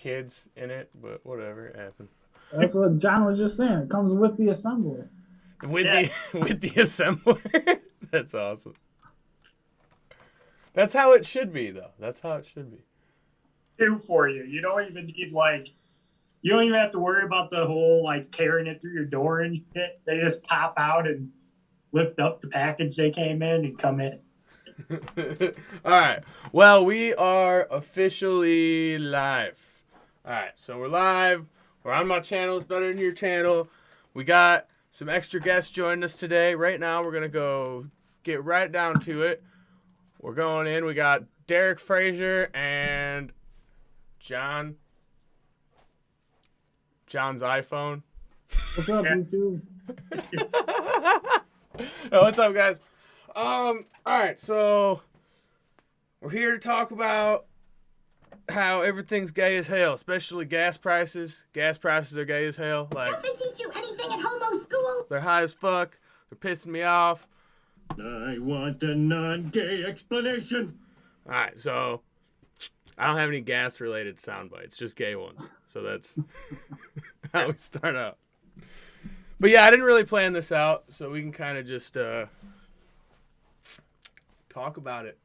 kids in it, but whatever, it happened. That's what John was just saying. It comes with the assembler. With the assembler. That's awesome. That's how it should be, though. That's how it should be. Do for you. You don't even need you don't even have to worry about the whole carrying it through your door and shit. They just pop out and lift up the package they came in and come in. All right. Well, we are officially live. All right. So we're live. We're on my channel. It's better than your channel. We got some extra guests joining us today. Right now, we're going to go get right down to it. We're going in. We got Derek Frazier and John's iPhone. What's up, YouTube? Oh, what's up, guys? All right, so we're here to talk about how everything's gay as hell, especially gas prices. Gas prices are gay as hell. Like, Don't they teach you anything in homo school? they're high as fuck. They're pissing me off. I want a non-gay explanation. All right, so I don't have any gas-related sound bites, just gay ones. So that's how we start out. But yeah, I didn't really plan this out, so we can kind of just talk about it.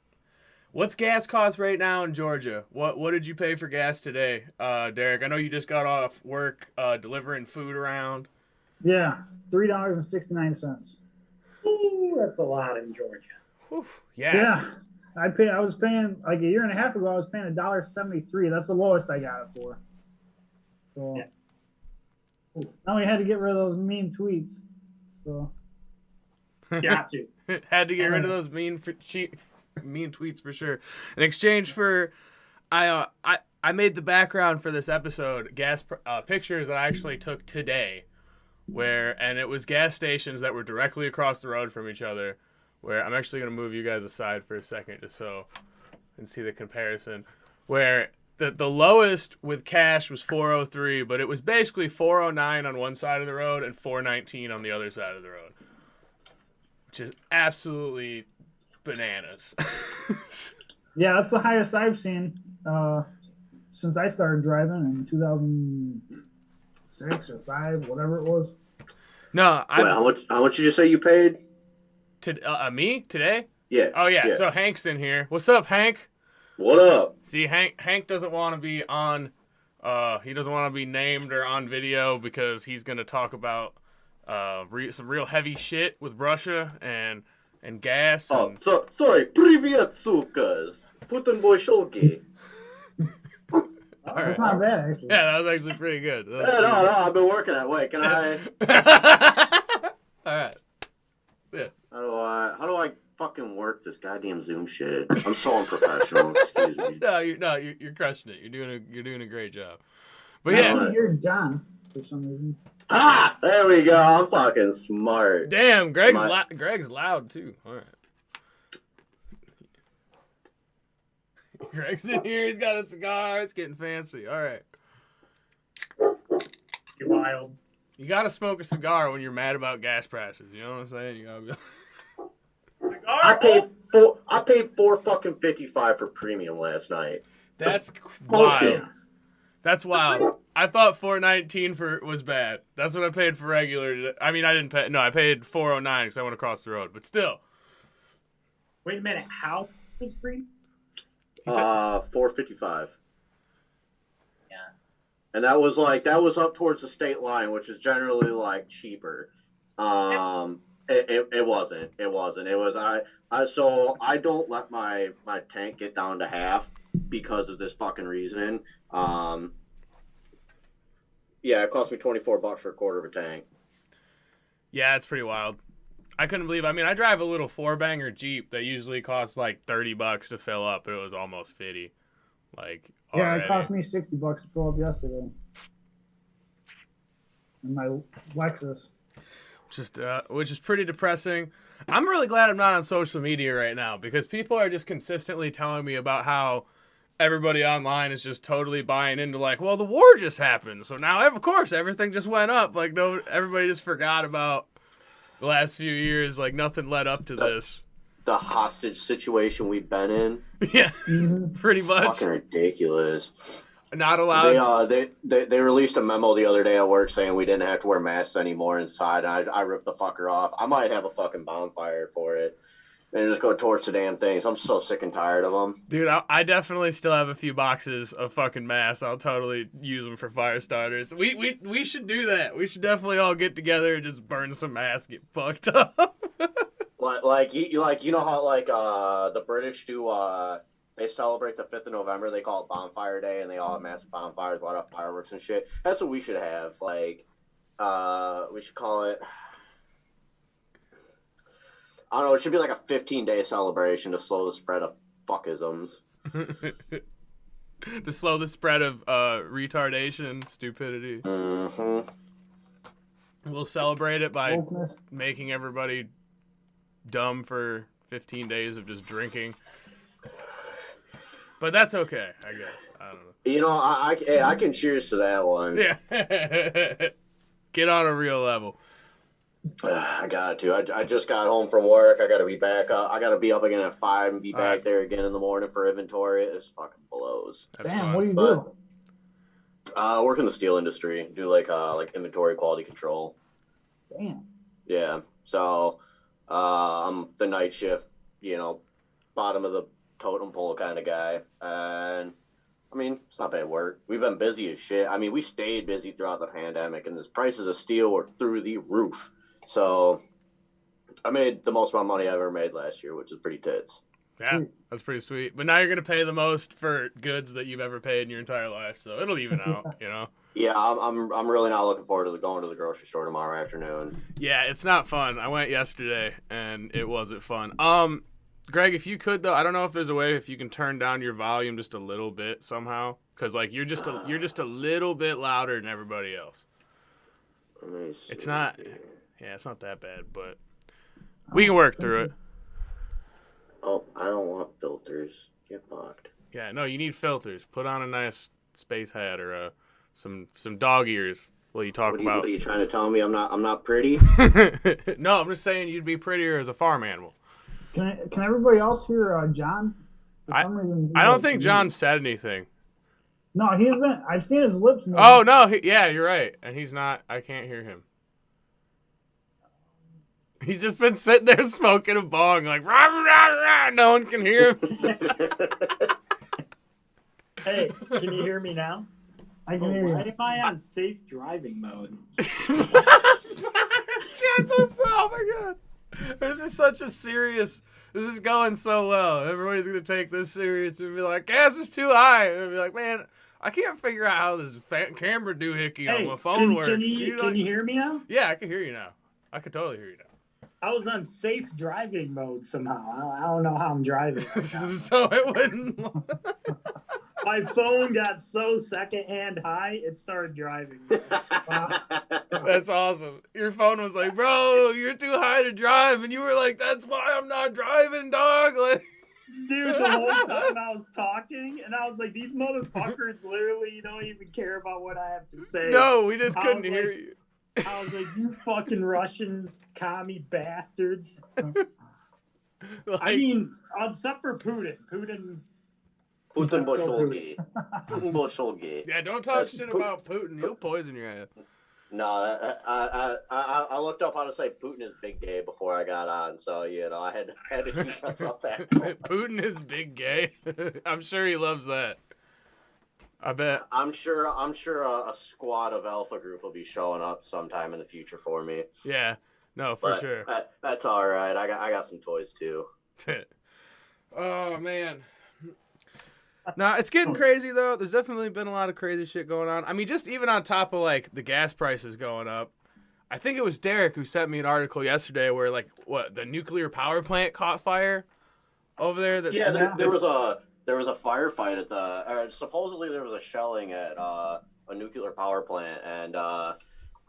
What's gas cost right now in Georgia? What did you pay for gas today, Derek? I know you just got off work delivering food around. Yeah, $3.69. Ooh, that's a lot in Georgia. Whew, yeah. Yeah, I was paying like a year and a half ago. I was paying $1.73. That's the lowest I got it for. So now we had to get rid of those mean tweets. So Got to. Had to get rid of those mean tweets for sure. In exchange for, I made the background for this episode gas pictures that I actually took today, and it was gas stations that were directly across the road from each other. Where I'm actually gonna move you guys aside for a second just so you can see the comparison. Where the lowest with cash was 403, but it was basically 409 on one side of the road and 419 on the other side of the road. Which is absolutely bananas. yeah, that's the highest I've seen since I started driving in 2006 or 5, whatever it was. No, how much did you say you paid? Me today? Yeah. Oh yeah. So Hank's in here. What's up, Hank? What up? See, Hank doesn't want to be on. He doesn't want to be named or on video because he's gonna talk about some real heavy shit with Russia and gas. Oh, sorry. Привет, суkas. Putin Bolsholki. That's not bad, actually. Yeah, that was actually pretty good. No, I've been working that way. Can I? All right. Yeah. How do I fucking work this goddamn Zoom shit? I'm so unprofessional. Excuse me. No, you're crushing it. You're doing a great job. But I yeah. don't hear John for some reason. Ah, there we go. I'm fucking smart. Damn, Greg's loud too. All right. Greg's in here. He's got a cigar. It's getting fancy. All right. You're wild. You gotta smoke a cigar when you're mad about gas prices. You know what I'm saying? You gotta be. I paid $4.55 for premium last night. That's Bullshit. wild. That's wild. I thought $4.19 was bad. That's what I paid for regular. I mean, I didn't pay. No, I paid $4.09 because I went across the road. But still. Wait a minute. How was free? $4.55. Yeah. And that was up towards the state line, which is generally cheaper. It wasn't. It was so I don't let my tank get down to half because of this fucking reasoning. Yeah, it cost me $24 for a quarter of a tank. Yeah, it's pretty wild. I couldn't believe. I mean, I drive a little 4-banger Jeep that usually costs like $30 to fill up, but it was almost 50. Like, yeah, already. It cost me $60 to fill up yesterday. And my Lexus. Which is pretty depressing. I'm really glad I'm not on social media right now because people are just consistently telling me about how everybody online is just totally buying into well, the war just happened, so now of course everything just went up. No, everybody just forgot about the last few years. Nothing led up to this. The hostage situation we've been in. Yeah, pretty much. Fucking ridiculous. Not allowed. They released a memo the other day at work saying we didn't have to wear masks anymore inside. And I ripped the fucker off. I might have a fucking bonfire for it and just go torch the damn things. I'm so sick and tired of them. Dude, I definitely still have a few boxes of fucking masks. I'll totally use them for fire starters. We should do that. We should definitely all get together and just burn some masks, get fucked up. You know how the British do they celebrate the 5th of November. They call it Bonfire Day, and they all have massive bonfires, a lot of fireworks and shit. That's what we should have. We should call it. I don't know. It should be like a 15-day celebration to slow the spread of fuckisms. To slow the spread of retardation, stupidity. Mm-hmm. We'll celebrate it by Wokeness. making everybody dumb for 15 days of just drinking. But that's okay, I guess. I don't know. You know, I can cheers to that one. Yeah. Get on a real level. I got to. I just got home from work. I got to be back up. I got to be up again at 5 and be back Alright. there again in the morning for inventory. It just fucking blows. That's Damn, fine. what do you But- do? I work in the steel industry. Do like inventory quality control. Damn. Yeah. So I'm the night shift, bottom of the totem pole kind of guy. And I mean, it's not bad work. We've been busy as shit. I mean, we stayed busy throughout the pandemic, and the prices of steel were through the roof. So I made the most amount of money I ever made last year, which is pretty tits. Yeah, that's pretty sweet. But now you're going to pay the most for goods that you've ever paid in your entire life, so it'll even out, you know? Yeah, I'm really not looking forward to going to the grocery store tomorrow afternoon. Yeah, it's not fun. I went yesterday, and it wasn't fun. Greg, if you could, though, I don't know if there's a way if you can turn down your volume just a little bit somehow, because, you're just a little bit louder than everybody else. Let me see. It's not that bad, but we can work through it. Oh, I don't want filters. Get fucked. Yeah, no, you need filters. Put on a nice space hat or some dog ears while you talk What about. are you trying to tell me? I'm not pretty? No, I'm just saying you'd be prettier as a farm animal. Can everybody else hear John? For some reason, I don't think John said anything. No, he's been. I've seen his lips move. Oh no, yeah, you're right, and he's not. I can't hear him. He's just been sitting there smoking a bong, like rah, rah, rah. No one can hear him. Hey, can you hear me now? I can hear Why you. am I on safe driving mode? Oh my god. This is such a serious. This is going so well. Everybody's gonna take this serious and be like, "Gas is too high," and I'll be like, "Man, I can't figure out how this camera doohickey on Hey, my phone works." can you hear me now? Yeah, I can hear you now. I can totally hear you now. I was on safe driving mode somehow. I don't know how I'm driving right now. So it wouldn't. My phone got so secondhand high, it started driving. That's awesome. Your phone was like, "Bro, you're too high to drive," and you were like, "That's why I'm not driving, dog." Like, Dude, the whole time I was talking, and I was like, these motherfuckers literally don't even care about what I have to say. no, we just I couldn't was hear like- you. I was like, you fucking Russian commie bastards. Like, I mean, except for Putin. Putin, Putin Bolsheviki. Putin Bolsheviki. yeah, don't talk That's shit Pu- about Putin. He'll poison your head. No, I looked up how to say Putin is big gay before I got on, so I had to teach myself that. Putin is big gay. I'm sure he loves that. I bet. I'm sure a squad of Alpha Group will be showing up sometime in the future for me. Yeah. No, for But sure. that's all right. I got some toys too. Oh man. Nah, it's getting crazy though. There's definitely been a lot of crazy shit going on. I mean, just even on top of the gas prices going up. I think it was Derek who sent me an article yesterday where the nuclear power plant caught fire over there. There was a firefight at the. Supposedly there was a shelling at a nuclear power plant, and I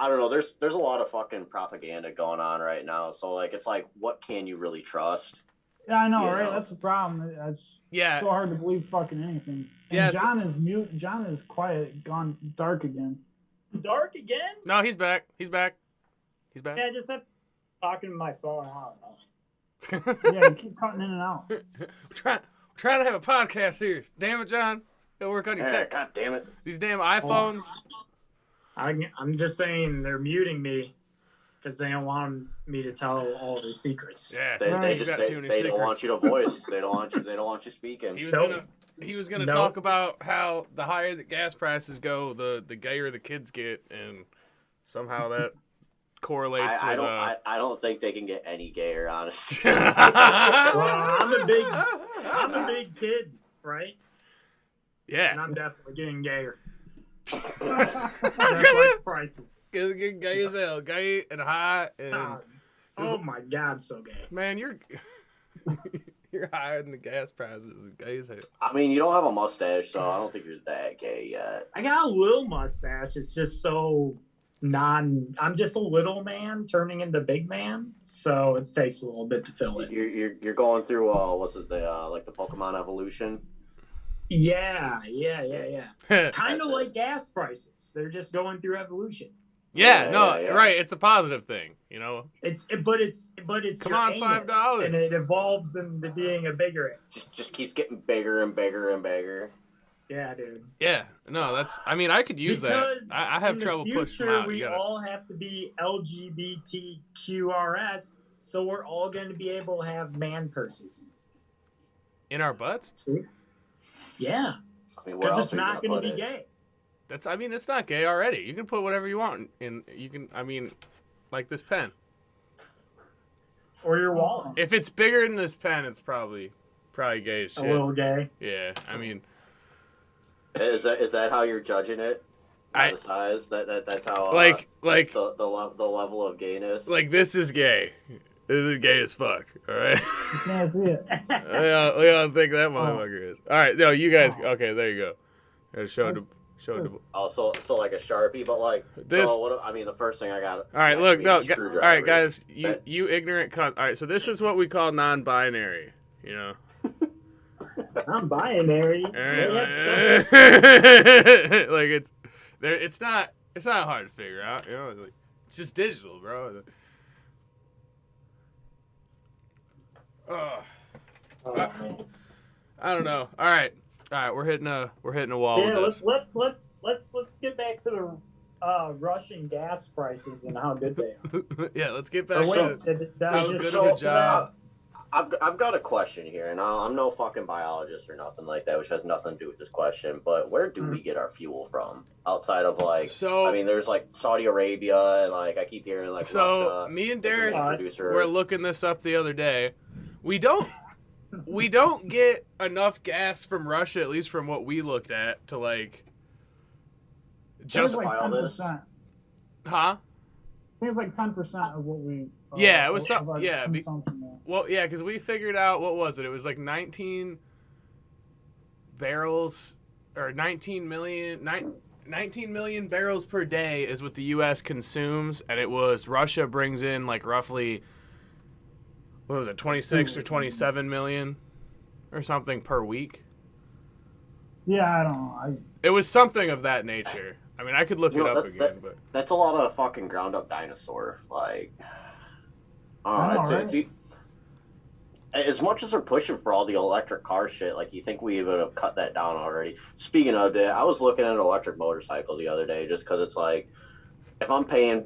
don't know. There's a lot of fucking propaganda going on right now. So it's what can you really trust? Yeah, I know, You right? know. That's the problem. It's Yeah. so hard to believe fucking anything. And Yeah, John is mute. John is quiet, gone dark again. dark again? No, he's back. He's back. He's back. Yeah, I just have talking to my phone. I don't know. Yeah, you keep cutting in and out. We're trying to have a podcast here. Damn it, John. It'll work on your Yeah, tech. God damn it. These damn iPhones. I'm just saying they're muting me because they don't want me to tell all their secrets. Yeah, They Right. you just got too many they don't secrets. want you to voice. They don't want you speaking. He was Nope. gonna Nope. talk about how the higher the gas prices go, the gayer the kids get, and somehow that correlates I with. I don't think they can get any gayer, honestly. Well, I'm a big kid, right? And Yeah. I'm definitely getting gayer. Look That's at like it. prices. It's getting gay as hell, gay and hot, and God. Oh my God, so gay. man, you're you're higher than the gas prices. Gay as hell. I mean, you don't have a mustache, so I don't think you're that gay yet. I got a little mustache. It's just so I'm just a little man turning into big man, so it takes a little bit to fill it. You're going through what's it like the Pokemon evolution? Yeah. Yeah, Kind of like gas prices. They're just going through evolution. no, yeah. right. It's a positive thing, you know. But it's Come your on, anus, $5. and it evolves into being a bigger anus. Just keeps getting bigger and bigger and bigger. Yeah, dude. Yeah, no, that's. I mean, I could use Because that. I have in trouble the pushing them future, out. we You gotta, all have to be LGBTQRS, so we're all going to be able to have man curses. in our butts. See? Yeah, I mean, where because else it's are you not gonna going to put be it? gay. That's. I mean, it's not gay already. You can put whatever you want in. You can. I mean, like this pen. Or your wallet. If it's bigger than this pen, it's probably gay as A shit. little gay. Yeah, I mean, Is that how you're judging it? By I the size? That's how like the level of gayness. like this is gay. This is gay as fuck. All right. You can't see it. I don't think that motherfucker is. All right, no, you guys. Okay, there you go. Gotta show it. Show it. Oh, so like a Sharpie, but like This- So what? I mean, the first thing I got. All right, look, no, all right, guys, That- you ignorant cunt. All right, so this is what we call non-binary. You know. I'm binary. All Yeah, right, that's like it's there. It's not hard to figure out. You know, like, it's just digital, bro. Oh, so- I don't know. All right, we're hitting a wall Yeah, with let's get back to the Russian gas prices and how good they are. this. Yeah, let's get back Or to wait, did I How just good of a show up job. I've got a question here, and I'm no fucking biologist or nothing like that, which has nothing to do with this question. But where do we get our fuel from outside of like? So- I mean, there's like Saudi Arabia, and like I keep hearing like So Russia. me and is the main Derek producer. were looking this up the other day. We don't get enough gas from Russia, at least from what we looked at, to like It's just like Justify all this. 10%. huh? I think it's like 10% of what we. Yeah, it was of some- our yeah, consumption, yeah. Well, yeah, because we figured out what was it? It was like 19 barrels or 19 million 19 million barrels per day is what the U.S. consumes, and it was Russia brings in like roughly what was it 26 or 27 million or something per week. Yeah, I don't know. It was something of that nature. I mean, I could look You it know, up that- again, but That's a lot of fucking ground up dinosaur. Like, I know, it's as much as they're pushing for all the electric car shit, like you think we would have cut that down already. Speaking of that, I was looking at an electric motorcycle the other day just because it's like, if I'm paying,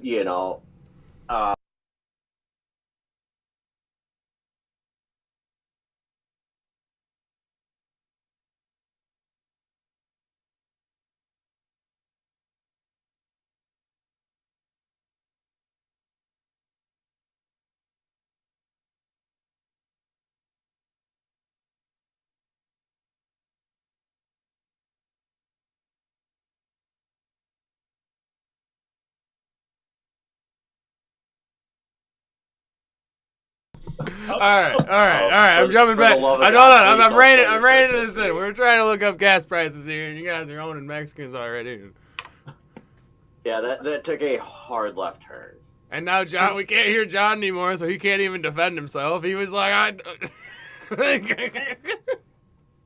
all right. I'm jumping for back. the love of I'm God, please I'm don't reining show your this history. in. We're trying to look up gas prices here, and you guys are owning Mexicans already. yeah, that took a hard left turn. And now John, we can't hear John anymore, so he can't even defend himself. He was like,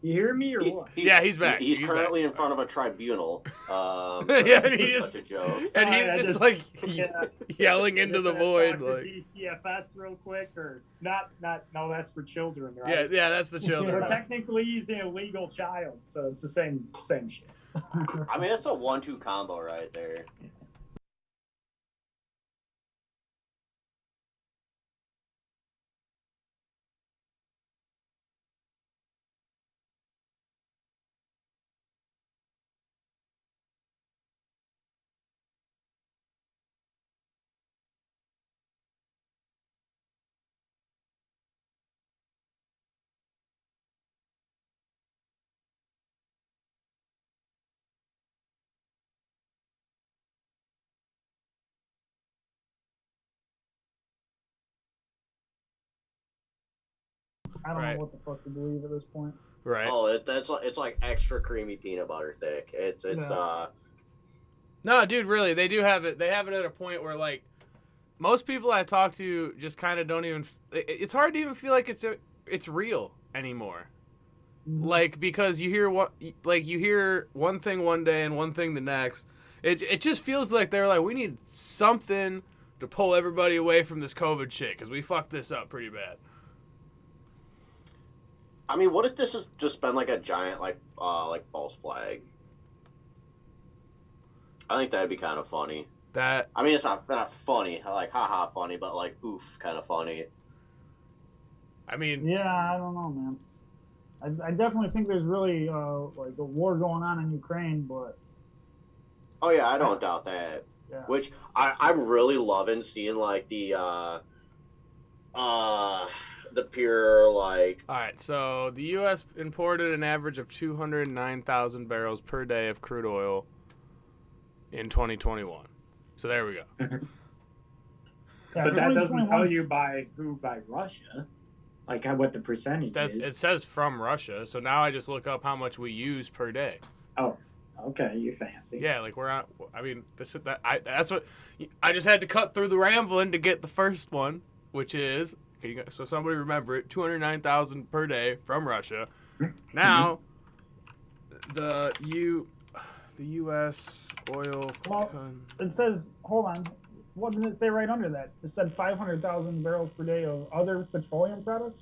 You hear me or what? Yeah, he's back. He's He's currently back. in front of a tribunal. Yeah, and he that's just- a joke. And Alright, I he's just just- like yeah. yelling into the Just had to void. talk to Like, DCFS real quick, or not? No, that's for children, yeah, right? yeah, that's the children. But technically, he's an illegal child, so it's the same shit. I mean, it's a 1-2 combo right there. I don't Right. know what the fuck to believe at this point. Right. Oh, it's like extra creamy peanut butter thick. It's Yeah. No, dude, really, they do have it. They have it at a point where like most people I talk to just kind of don't even. It's hard to even feel like it's real anymore. Like because you hear you hear one thing one day and one thing the next. It just feels like they're like we need something to pull everybody away from this COVID shit because we fucked this up pretty bad. I mean, what if this has just been like a giant like false flag? I think that'd be kind of funny. That I mean, it's not funny, like haha funny, but like oof kind of funny. I mean, Yeah, I don't know, man. I definitely think there's really like a war going on in Ukraine, but Oh yeah, I don't doubt that. yeah. Which I'm really loving seeing like the pure like all right. So the U.S. imported an average of 209,000 barrels per day of crude oil in 2021. So there we go. Yeah, But that doesn't 2021 tell you by Russia, like what the percentage That is. it says from Russia. So now I just look up how much we use per day. Oh, okay, you're fancy. Yeah, like we're on. I mean, that's what I just had to cut through the rambling to get the first one, which is so somebody remember it: 209,000 per day from Russia. Now, the U.S. oil. Well, it says, hold on, what did it say right under that? It said 500,000 barrels per day of other petroleum products.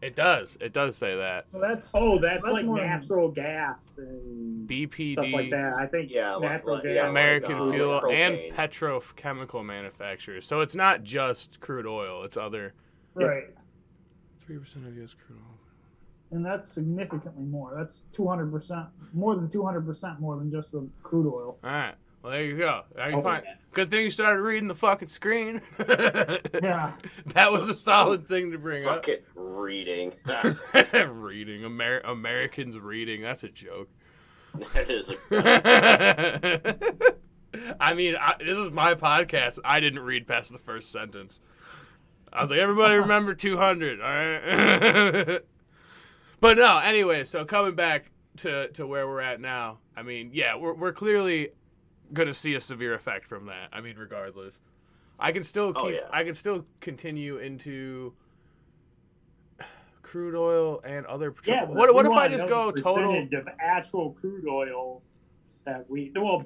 It does. It does say that. So that's That's That's like more than- natural gas and BPD, stuff like that. I think Yeah, natural like- gas. yeah, American like, fuel, and propane. petrochemical manufacturers. So it's not just crude oil; it's other. right, 3% of U.S. crude oil. and that's significantly more. That's 200%, more than 200% more than just the crude oil. All right. Well, there you go. Now you Oh, find. yeah. Good thing you started reading the fucking screen. Yeah, That was a solid thing to bring up. fucking reading. Reading. Americans reading. That's a joke. That is I mean, this is my podcast. I didn't read past the first sentence. I was like, everybody remember 200, all right? But no, anyway, so coming back to where we're at now, I mean, yeah, we're clearly going to see a severe effect from that. I mean, regardless. I can still Oh, yeah. I can still continue into crude oil and other petroleum. Yeah. What if I just go total? percentage of actual crude oil that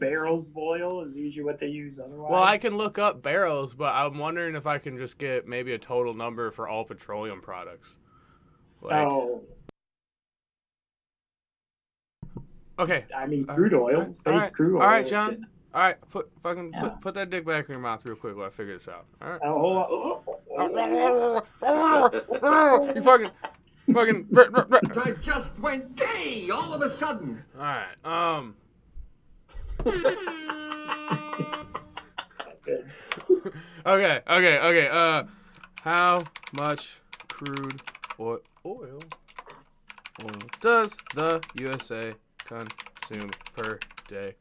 barrels of oil is usually what they use otherwise. Well, I can look up barrels, but I'm wondering if I can just get maybe a total number for all petroleum products. Like, Oh, okay, I mean, crude oil, all base right, crude oil. all right, is John. getting- All right, put that dick back in your mouth real quick while I figure this out. All right. Oh, hold on. You fucking. I just went gay all of a sudden. All right. Okay. How much crude oil does the USA consume per day?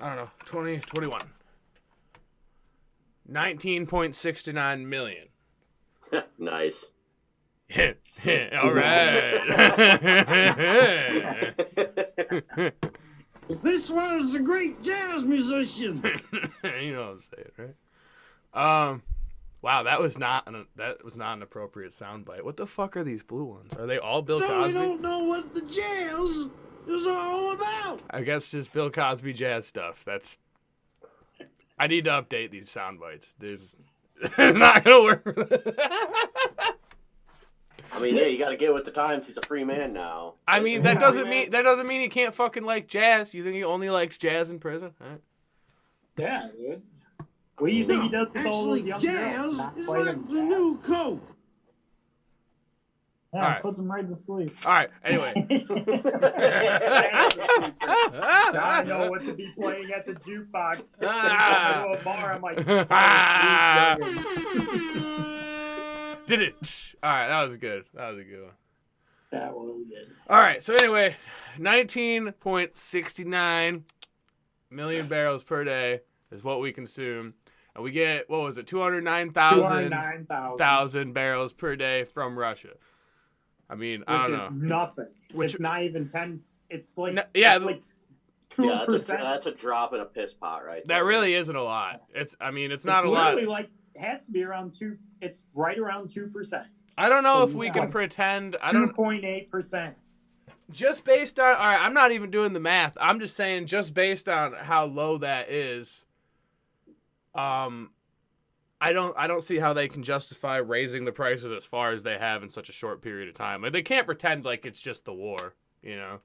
I don't know. 2021. 19.69 million. nice. All right. This one is a great jazz musician. You know what I'm saying, right? Wow, that was not an appropriate soundbite. What the fuck are these blue ones? Are they all Bill Cosby? don't know what the jazz is all about. I guess just Bill Cosby jazz stuff. I need to update these sound bites. It's not gonna work. I mean, yeah, you got to get with the times. He's a free man now. I mean, that doesn't mean he can't fucking like jazz. You think he only likes jazz in prison? All right. Yeah, dude. What do you think he does with all those young girls? Not play them jazz? coat. Yeah, Alright. puts them right to sleep. All right. Anyway. I know what to be playing at the jukebox. When I come to a bar, I'm like, Did it? All right, that was good. That was a good one. that was good. All right, so anyway, 19.69 million barrels per day is what we consume, and we get 209,000 barrels per day from Russia. I mean, I don't Which know. is nothing. It's not even 10. It's like yeah, it's like Yeah, 2%. that's a drop in a piss pot right that there. really isn't a lot. It's not a literally lot. like has to be around 2. It's right around 2%. I don't know so if we yeah. can pretend. I don't. 2.8%. Just based on, all right, I'm not even doing the math. I'm just saying, just based on how low that is, I don't see how they can justify raising the prices as far as they have in such a short period of time. Like, they can't pretend like it's just the war, you know.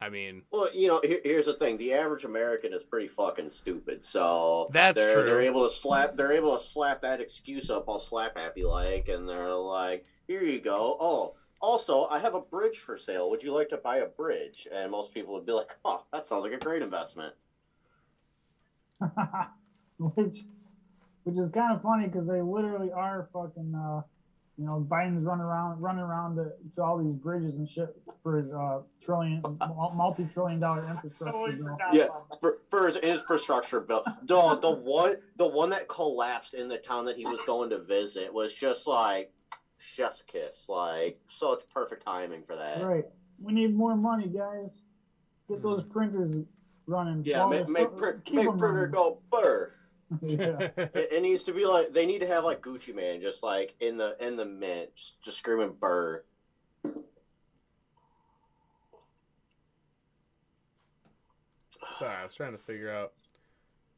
I mean, Well, here's the thing: the average American is pretty fucking stupid. So That's true. They're able to slap that excuse up all slap happy like, and they're like, "Here you go. Oh, also, I have a bridge for sale. Would you like to buy a bridge?" And most people would be like, "Oh, that sounds like a great investment." which is kind of funny because they literally are fucking. Biden's running around to all these bridges and shit for his multi-trillion-dollar infrastructure bill. Yeah, for his infrastructure bill. The one that collapsed in the town that he was going to visit was just like chef's kiss. Like, so it's perfect timing for that. Right. We need more money, guys. Get those printers running. Yeah, make Keep 'em printer running. go burr. Yeah. It needs to be like, they need to have like Gucci Man just like in the mint, just screaming burr. sorry, I was trying to figure out.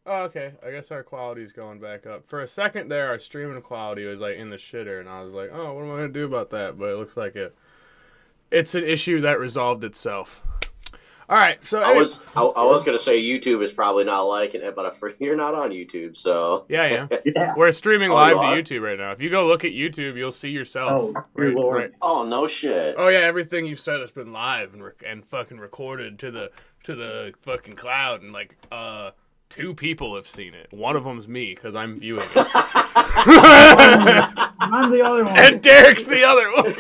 Oh, okay. I guess our quality's going back up. For a second there, our streaming quality was like in the shitter, and I was like, oh, what am I gonna do about that? But it looks like it's an issue that resolved itself. All right, so I was gonna say YouTube is probably not liking it, but you're not on YouTube, so yeah. Yeah. We're streaming Oh, live you to are? YouTube right now. If you go look at YouTube, you'll see yourself. Oh, good lord. Oh no shit. Oh yeah, everything you've said has been live and fucking recorded to the fucking cloud, and like 2 people have seen it. One of them's me because I'm viewing it, I'm the other one. and Derek's the other one.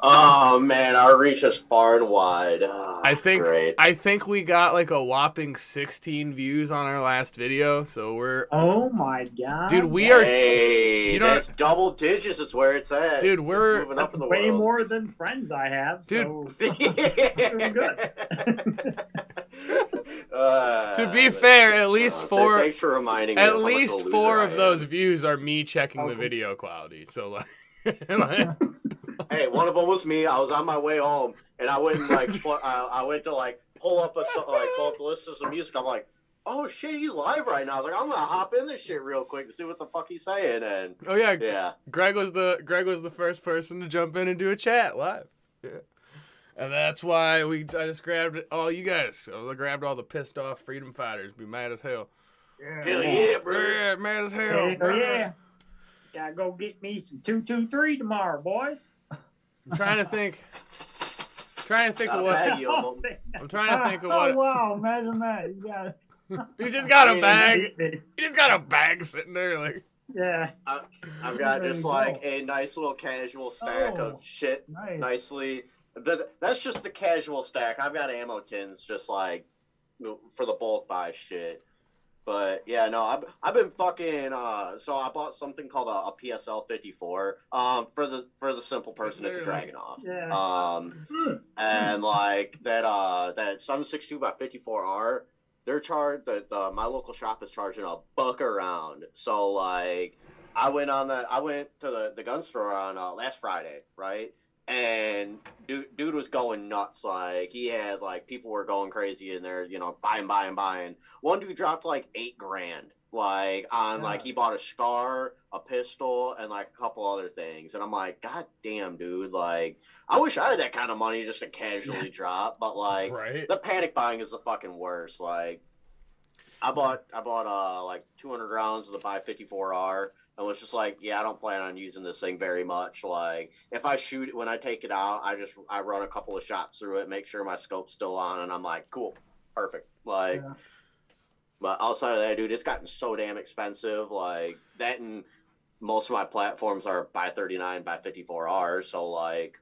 Oh man, our reach is far and wide. Oh, I think great. I think we got like a whopping 16 views on our last video, so we're Oh my god. dude, we are Hey, you know- that's double digits is where it's at. Dude, we're- It's moving up That's in the way world. more than friends I have. So Doing good. to be fair, at least 4 Thanks for reminding me. at of how much of a least loser 4 I of am. those views are me checking the Oh. video quality. So like Hey, one of them was me. I was on my way home, and I went and I went to like pull up the list of some music. I'm like, oh shit, he's live right now. I was like, I'm gonna hop in this shit real quick to see what the fuck he's saying. And oh yeah, yeah, Greg was the first person to jump in and do a chat live. Yeah. And that's why I just grabbed all you guys. I grabbed all the pissed off freedom fighters. Be mad as hell. hell yeah, bro. Yeah, mad as hell. Hell brother. yeah. Gotta go get me some 223 tomorrow, boys. I'm trying to think of what. Baggy of 'em. I'm trying to think of Oh what. wow! Imagine that. You got it. He just got a bag. He just got a bag sitting there like. Yeah. I've got There just you like go. a nice little casual stack Oh, of shit Nice. nicely. But that's just the casual stack. I've got ammo tins just like for the bulk buy shit. But yeah, no, I've been fucking. So I bought something called a PSL 54. For the simple person, it's a Dragunov. Yeah. And like that 762 by 54R, they're charged. My local shop is charging $1 a round. So like, I went to the gun store on last Friday, right? And dude was going nuts. Like, he had, like, people were going crazy in there, you know, buying. One dude dropped like $8,000, like, on, like, he bought a scar, a pistol, and like a couple other things. And I'm like, God damn, dude, like, I wish I had that kind of money just to casually drop. But like, Right. the panic buying is the fucking worst. Like, I bought like 200 rounds of the 554R. And was just like, yeah, I don't plan on using this thing very much. Like, if I shoot it, when I take it out, I run a couple of shots through it, make sure my scope's still on, and I'm like, cool, perfect. Like, Yeah. but outside of that, dude, it's gotten so damn expensive. Like, that, and most of my platforms are by 39, by 54R. So like,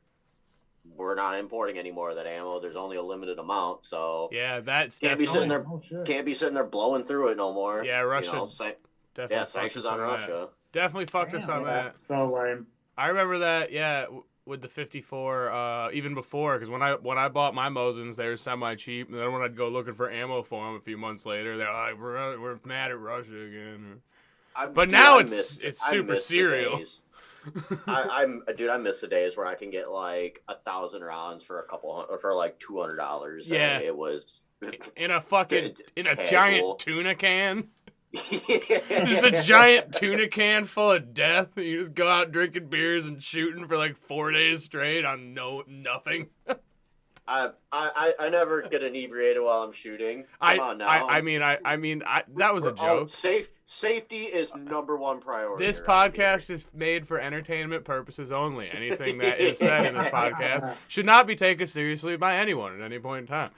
we're not importing any more of that ammo. There's only a limited amount, so Yeah, that's can't be definitely. sitting there, Oh, shit. can't be sitting there blowing through it no more. Yeah, Russia. You know, Definitely yeah, fucked sanctions us on that. Russia. Definitely fucked us Damn. on that. So lame. I remember that, yeah, with the 54, even before, because when I bought my Mosins, they were semi-cheap, and then when I'd go looking for ammo for them a few months later, they're like, we're mad at Russia again. But now it's super serial. I miss the days where I can get like 1,000 rounds for like $200. Yeah. And it was In a fucking, in a casual. giant tuna can. Just a Just giant tuna can full of death. You just go out drinking beers and shooting for like 4 days straight on nothing. I never get inebriated while I'm shooting. Come on now. I mean, that was a joke. Safety is #1 priority. This around podcast is made for entertainment purposes only. Anything that is said in this podcast should not be taken seriously by anyone at any point in time.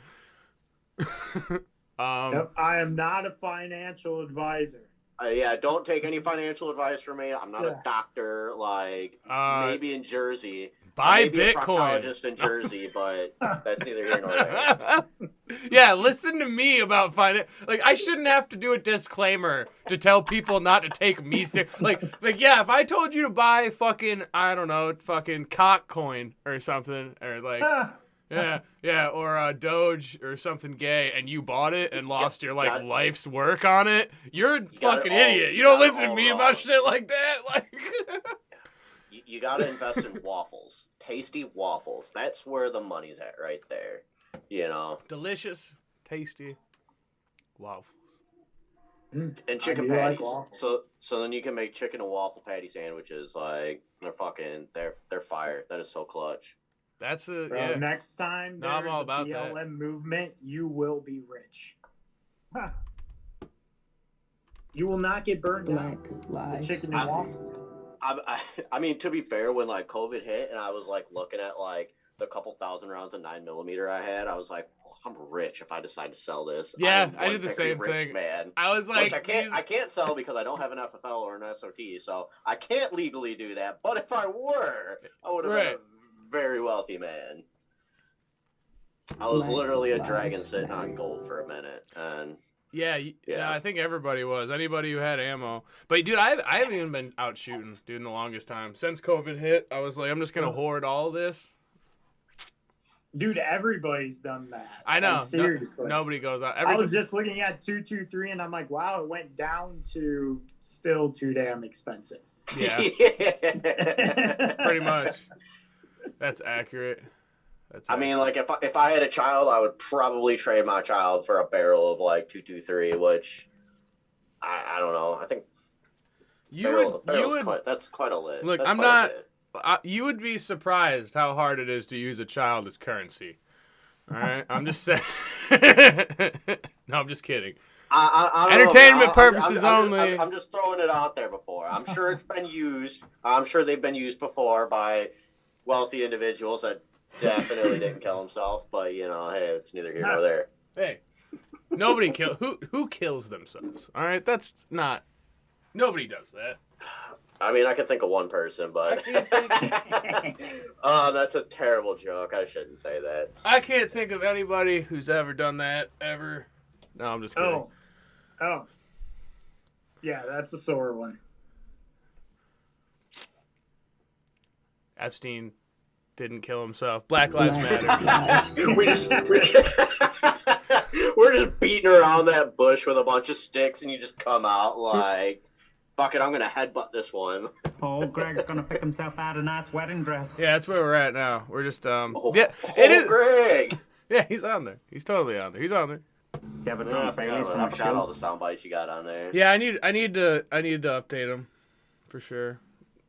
Yep, I am not a financial advisor. Yeah, don't take any financial advice from me. I'm not Yeah. a doctor. Like, Maybe maybe in Jersey. buy Maybe a Bitcoin. proctologist in Jersey, but that's neither here nor there. Yeah, listen to me about finance. Like, I shouldn't have to do a disclaimer to tell people not to take me serious. Like, yeah, if I told you to buy fucking, I don't know, fucking cock coin or something, or like, yeah, or Doge or something gay, and you bought it and lost your like got- life's work on it, you're a got it fucking all- idiot. You you don't got it listen to all me wrong. about shit like that. Like, You gotta invest in waffles. Tasty waffles. That's where the money's at right there. You know. delicious, tasty waffles. And I chicken do like patties. waffles. So then you can make chicken and waffle patty sandwiches. Like, they're fire. That is so clutch. That's a Bro, yeah. next time No, I'm there's all a about that. BLM movement, you will be rich. Huh. You will not get burned Black out with lives chicken matter. and waffles. I mean, to be fair, when like COVID hit and I was like looking at like the couple thousand rounds of 9mm I had, I was like, oh, I'm rich if I decide to sell this. Yeah, am I one did the very same rich thing. man. I was like, Which I can't sell because I don't have an FFL or an SOT, so I can't legally do that. But if I were, I would have been Right. a very wealthy man. I was Black literally a lives dragon sitting matter. on gold for a minute, and yeah, Yeah. I think everybody was. Anybody who had ammo. But dude, I haven't even been out shooting, dude, in the longest time. Since COVID hit, I was like, I'm just gonna hoard all this. Dude, everybody's done that. I know. Like, seriously. Nobody goes out. I was just looking at 223 and I'm like, wow, it went down to still too damn expensive. Yeah, pretty much. That's accurate. That's I mean, accurate. like if I had a child, I would probably trade my child for a barrel of like 223, which I don't know. I think that's quite a lit. Look, That's I'm quite a not- bit. You would be surprised how hard it is to use a child as currency. All right, I'm just saying. No, I'm just kidding. I don't Entertainment know. purposes only. I'm just throwing it out there before. I'm sure it's been used. I'm sure they've been used before by wealthy individuals that definitely didn't kill themselves. But you know, hey, it's neither here nor there. Hey, nobody who kills themselves. All right, that's not. Nobody does that. I mean, I can think of one person, but oh, that's a terrible joke. I shouldn't say that. I can't think of anybody who's ever done that ever. No, I'm just kidding. Oh. Yeah, that's a sore one. Epstein didn't kill himself. Black Lives Black Matter. lives we're just beating around that bush with a bunch of sticks, and you just come out like, Fuck it, I'm gonna headbutt this one. Oh, Greg's gonna pick himself out a nice wedding dress. Yeah, that's where we're at now. We're just Oh, yeah, it is. Greg. Yeah, he's on there. He's totally on there. He's on there. Give it Yeah, I on Bailey's forgot, from I a forgot all shoe. the sound bites you got on there. Yeah, I need to update him for sure.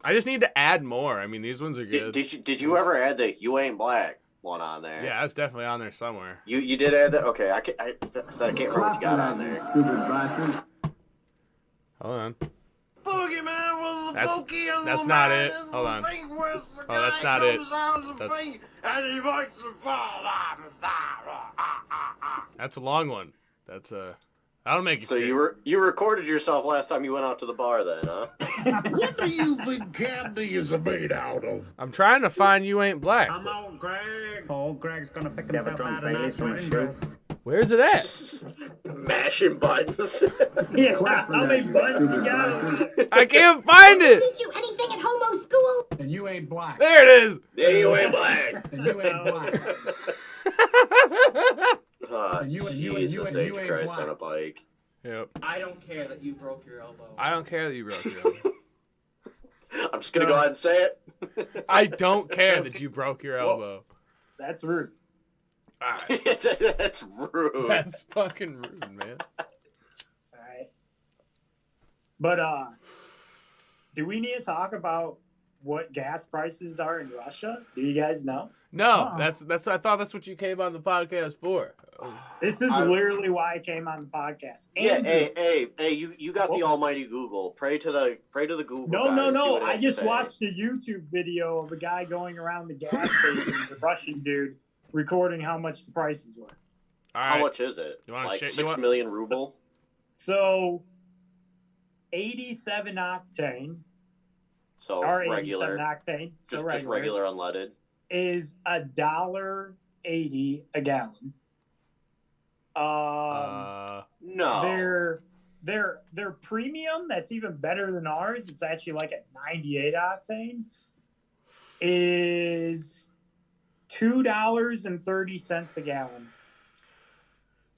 I just need to add more. I mean, these ones are good. Did you ever add the "You Ain't Black" one on there? Yeah, that's definitely on there somewhere. You did add that? Okay, I can't remember what you got on there. Hold on. Boogeyman was That's- a pokey and that's the not man it. in the Hold on. thing was the Oh, that's guy not it. comes out of the That's- thing and he makes the fall off the side. That's a long one. That's that'll make you. So scared. you recorded yourself last time you went out to the bar, then, huh? What do you think candy is made out of? I'm trying to find You Ain't Black. Come on, Greg. Oh, Greg's gonna pick Give it himself on out a Bailey's nice from a wedding shoe. dress. Where's it at? Mashing buttons. Yeah, how many buttons you got? I can't find it. Teach you anything at homo school? And you ain't black. There it is. Yeah, you ain't black. And you ain't black. Jesus and H. you ain't Christ black. on a bike. Yep. I don't care that you broke your elbow. I don't care that you broke your elbow. I'm just gonna go ahead and say it. I don't care that you broke your elbow. That's rude. All right. That's rude. That's fucking rude, man. Alright. But do we need to talk about what gas prices are in Russia? Do you guys know? No, Oh. that's. I thought that's what you came on the podcast for. This is literally why I came on the podcast. Yeah, Andrew- hey, you got the almighty Google. Pray to the Google. No, guy no, and see no. what it I has to just say. watched a YouTube video of a guy going around the gas stations, a Russian dude, recording how much the prices were. All How right. much is it? You wanna Like shit- you 6 want- million ruble? So, 87 octane, So or 87 regular, octane, so just regular unleaded. is $1.80 a gallon. No. Their premium, that's even better than ours. It's actually like a 98 octane. Is $2.30 a gallon.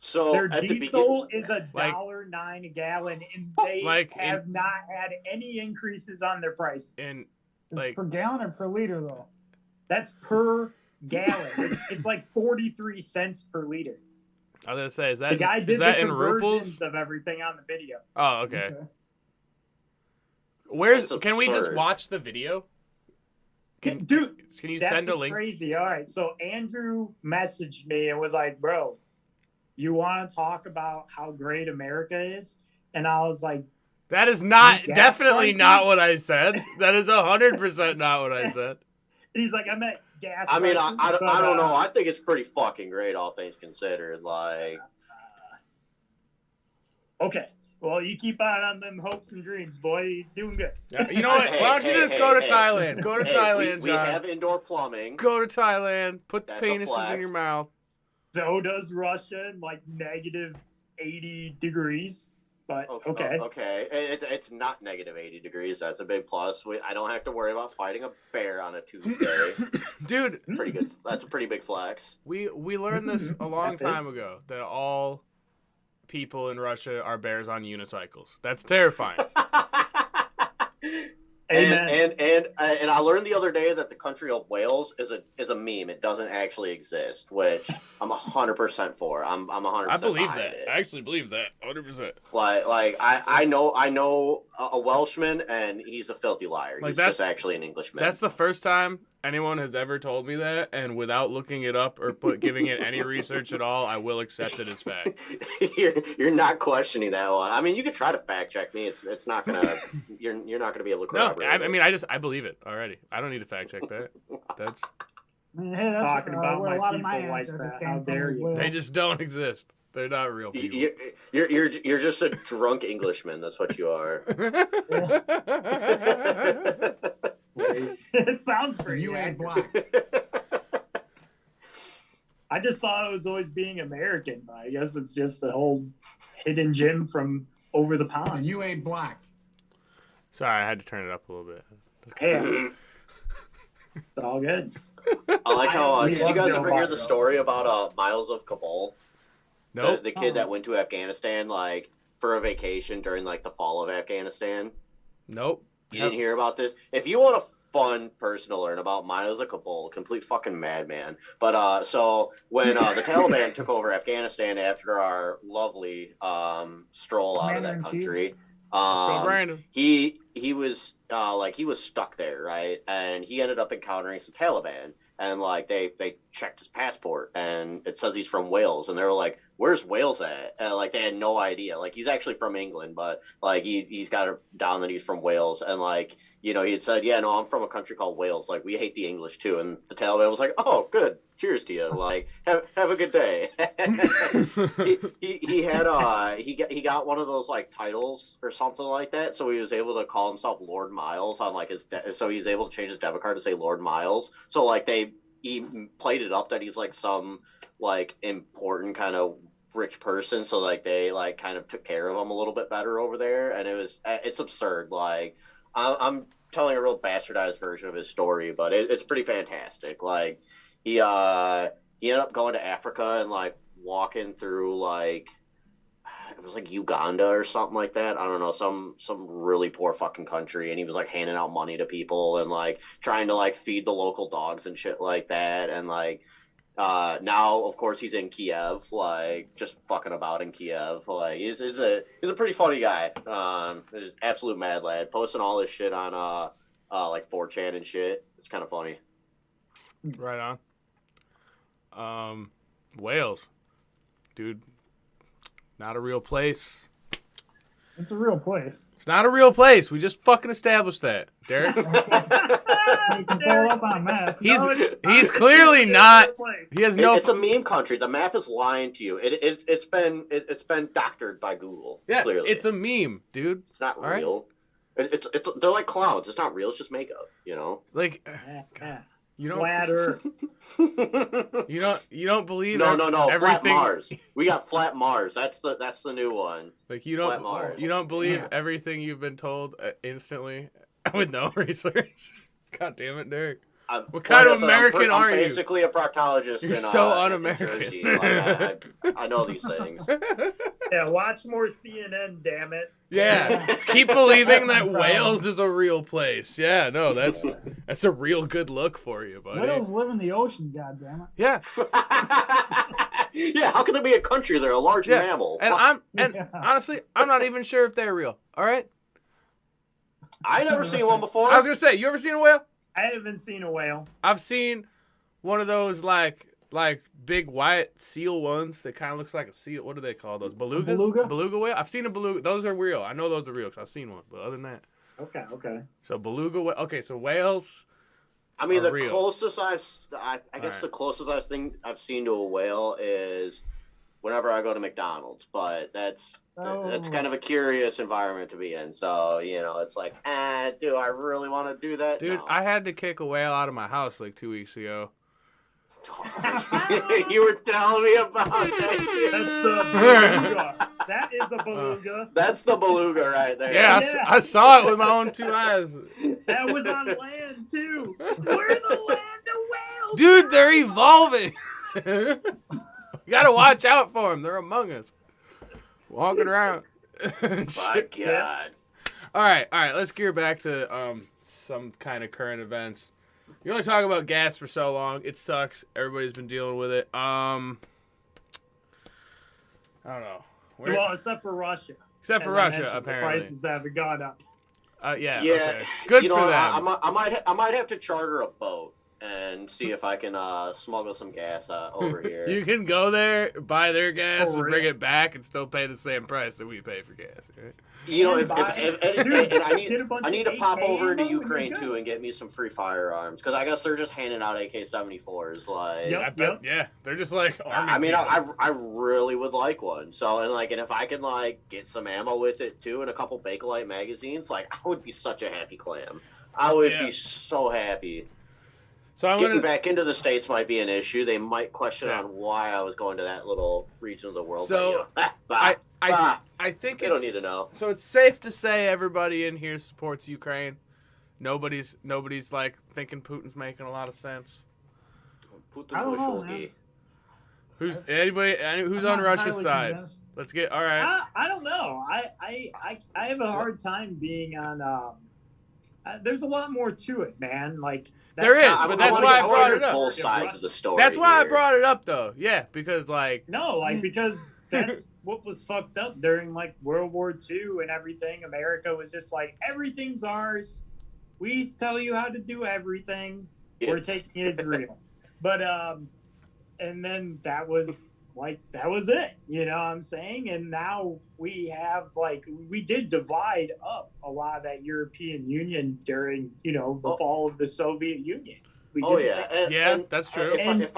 So Their at the diesel beginning, is $1.09 a gallon, and they Like have not had any increases on their prices. And It's like, per gallon or per liter though? That's per gallon. It's like 43 cents per liter. I was gonna say, is The that guy is did that the in conversions ruples? of everything on the video. Oh, okay. Where's? That's Can we just absurd. watch the video? Can Dude, you that's send a what's link? crazy. All right, so Andrew messaged me and was like, "Bro, you want to talk about how great America is?" And I was like, That is not Gas definitely not prices? what I said. That is 100% not what I said. and he's like, "I meant gas." I mean, I prices, but, don't know. I think it's pretty fucking great, all things considered. Like, Okay, well, you keep on them hopes and dreams, boy. You're doing good. You know what? Why don't you just go to Thailand? Go to hey, Thailand, we John. have indoor plumbing. Go to Thailand. Put the That's a penises flex. in your mouth. So does Russia in like negative 80 degrees. But okay. Okay. It's not negative 80 degrees. That's a big plus. I don't have to worry about fighting a bear on a Tuesday. Dude, Pretty good. That's a pretty big flex. we learned this a long That time is. ago that all people in Russia are bears on unicycles. That's terrifying. Amen. And I learned the other day that the country of Wales is a meme. It doesn't actually exist, which I'm 100% for. I'm 100%. I believe behind that. it. I actually believe that. 100%. Like I know a Welshman, and he's a filthy liar. Like, He's that's- just actually an Englishman. That's the first time anyone has ever told me that, and without looking it up or giving it any research at all, I will accept it as fact. you're not questioning that one. I mean, you could try to fact check me. It's not gonna. You're not gonna be able to No, corroborate. I mean, I believe it already. I don't need to fact check that. That's I mean, hey, that's Talking about where my a lot of my people like ancestors that. came How from dare as you. well. they just don't exist. They're not real people. You're just a drunk Englishman. That's what you are. It sounds pretty. You ain't accurate. black. I just thought it was always being American, but I guess it's just a whole hidden gem from over the And pond. you ain't black. Sorry, I had to turn it up a little bit. Hey, it's all good. I like how. We Did you love guys Joe ever hear the Biden. story about Miles of Kabul? Nope. The kid that went to Afghanistan like for a vacation during like the fall of Afghanistan. Nope. You didn't hear about this? If you want a fun person to learn about, mine was a Kabul, complete fucking madman. But so when the Taliban took over Afghanistan after our lovely stroll out of that Commander-in-Chief. country, Let's go, Brandon. he was he was stuck there, right? And he ended up encountering some Taliban, and like they checked his passport, and it says he's from Wales, and they were like, "Where's Wales at?" And like they had no idea. Like he's actually from England, but like he's got it down that he's from Wales, and like he had said, "Yeah, no, I'm from a country called Wales. Like we hate the English too." And the Taliban was like, "Oh, good. Cheers to you. Like have a good day." he got one of those like titles or something like that, so he was able to call himself Lord Miles on like so he's able to change his debit card to say Lord Miles. So like he played it up that he's like some like important kind of rich person, so like they like kind of took care of him a little bit better over there, and it's absurd. Like I'm telling a real bastardized version of his story, but it's pretty fantastic. Like he ended up going to Africa and like walking through like it was like Uganda or something like that. I don't know, some really poor fucking country, and he was like handing out money to people and like trying to like feed the local dogs and shit like that. And like now of course he's in Kiev, like just fucking about in Kiev. Like he's a pretty funny guy. He's an absolute mad lad, posting all this shit on like 4chan and shit. It's kind of funny. Right on. Wales, dude, not a real place. It's a real place. It's not a real place. We just fucking established that, Derek. You can pull it up on a map. He's clearly not. He has no. It's a meme country. The map is lying to you. It's been doctored by Google. Yeah, clearly. it's a meme, dude. It's not All right? real. It's they're like clowns. It's not real. It's just makeup. You know. Like, you don't. Flat Earth. You don't believe. No. everything. Flat Mars. We got Flat Mars. That's the new one. Like you Flat Mars. don't believe everything you've been told instantly with no research. God damn it, Derek. What kind of American are you? I'm basically a proctologist. You're in, so in un-American. Jersey. Like, I know these things. Yeah, watch more CNN, damn it. Yeah, keep believing that Wales is a real place. Yeah, no, that's a real good look for you, buddy. Whales live in the ocean, goddammit. Yeah, Yeah, how can there be a country there, a large yeah. mammal? And honestly, I'm not even sure if they're real. All right. I never seen one before. I was gonna say, you ever seen a whale? I haven't seen a whale. I've seen one of those like big white seal ones that kind of looks like a seal. What do they call those? Belugas? Beluga whale? I've seen a beluga. Those are real. I know those are real because I've seen one. But other than that. Okay. So beluga whale. Okay, so whales. I mean, the real. closest I guess the closest I've seen to a whale is whenever I go to McDonald's, but that's kind of a curious environment to be in. So, it's like, do I really want to do that? Dude, No. I had to kick a whale out of my house like 2 weeks ago. You were telling me about that. That's the beluga. That is a beluga. That's the beluga right there. Yeah, Yeah. I saw it with my own 2 eyes. That was on land too. We're the land of whales. Dude, they're evolving. You gotta watch out for them. They're among us. Walking around. My God. All right. Let's gear back to some kind of current events. You only talk about gas for so long. It sucks. Everybody's been dealing with it. I don't know. Well, except for Russia. Except for As I Russia, mentioned, apparently. The prices have gone up. Yeah. Yeah. Okay. Good for them. I might have to charter a boat and see if I can smuggle some gas over here. You can go there, buy their gas, For and bring real. it back, and still pay the same price that we pay for gas. Right? If Dude, I get a bunch I need of to pop AK over to ammo and Ukraine you're too good. and get me some free firearms because I guess they're just handing out AK-74s. Like, Yep. I bet. Yeah, they're just like army I mean, people. I really would like one. So and if I can get some ammo with it too and a couple Bakelite magazines, I would be such a happy clam. I would be so happy. So I'm Getting gonna. back into the States might be an issue. They might question Yeah. on why I was going to that little region of the world. So, but, I think They it's, don't need to know. So it's safe to say everybody in here supports Ukraine. Nobody's thinking Putin's making a lot of sense. Putin I don't know, Bush man. Who's on I'm not Russia's entirely side? convinced. Let's get all right. I don't know. I have a hard time being on. There's a lot more to it, man. Like There is, but that's why I brought it up. Both sides of the story. That's why here. I brought it up, though. Yeah, because like no, like because that's what was fucked up during like World War II and everything. America was just like everything's ours. We tell you how to do everything. We're taking Israel, but and then that was it. You know what I'm saying? And now we have we did divide up a lot of that European Union during the fall of the Soviet Union. That's true. If I'm that's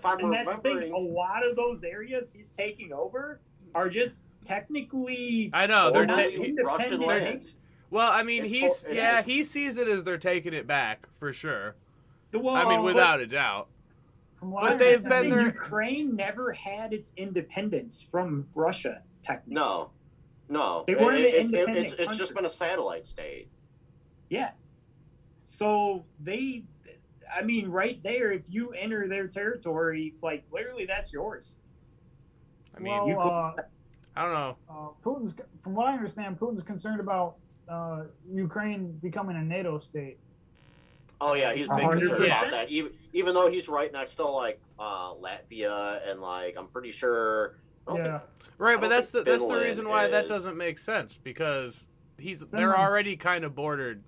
the remembering, thing. A lot of those areas he's taking over are just technically. I know they're Russian lands. Well, I mean, he sees it as they're taking it back for sure. Well, I mean, without a doubt. But they've been there. Ukraine never had its independence from Russia, technically. No. They weren't an independent It's country. just been a satellite state. Yeah. So right there, if you enter their territory, literally that's yours. I mean, well, I don't know. From what I understand, Putin's concerned about Ukraine becoming a NATO state. Oh yeah, he's big 100%. concerned about that. Even though he's right next to Latvia and I'm pretty sure. Right, but that's the Finland reason why that is- doesn't make sense because they're already kind of bordered.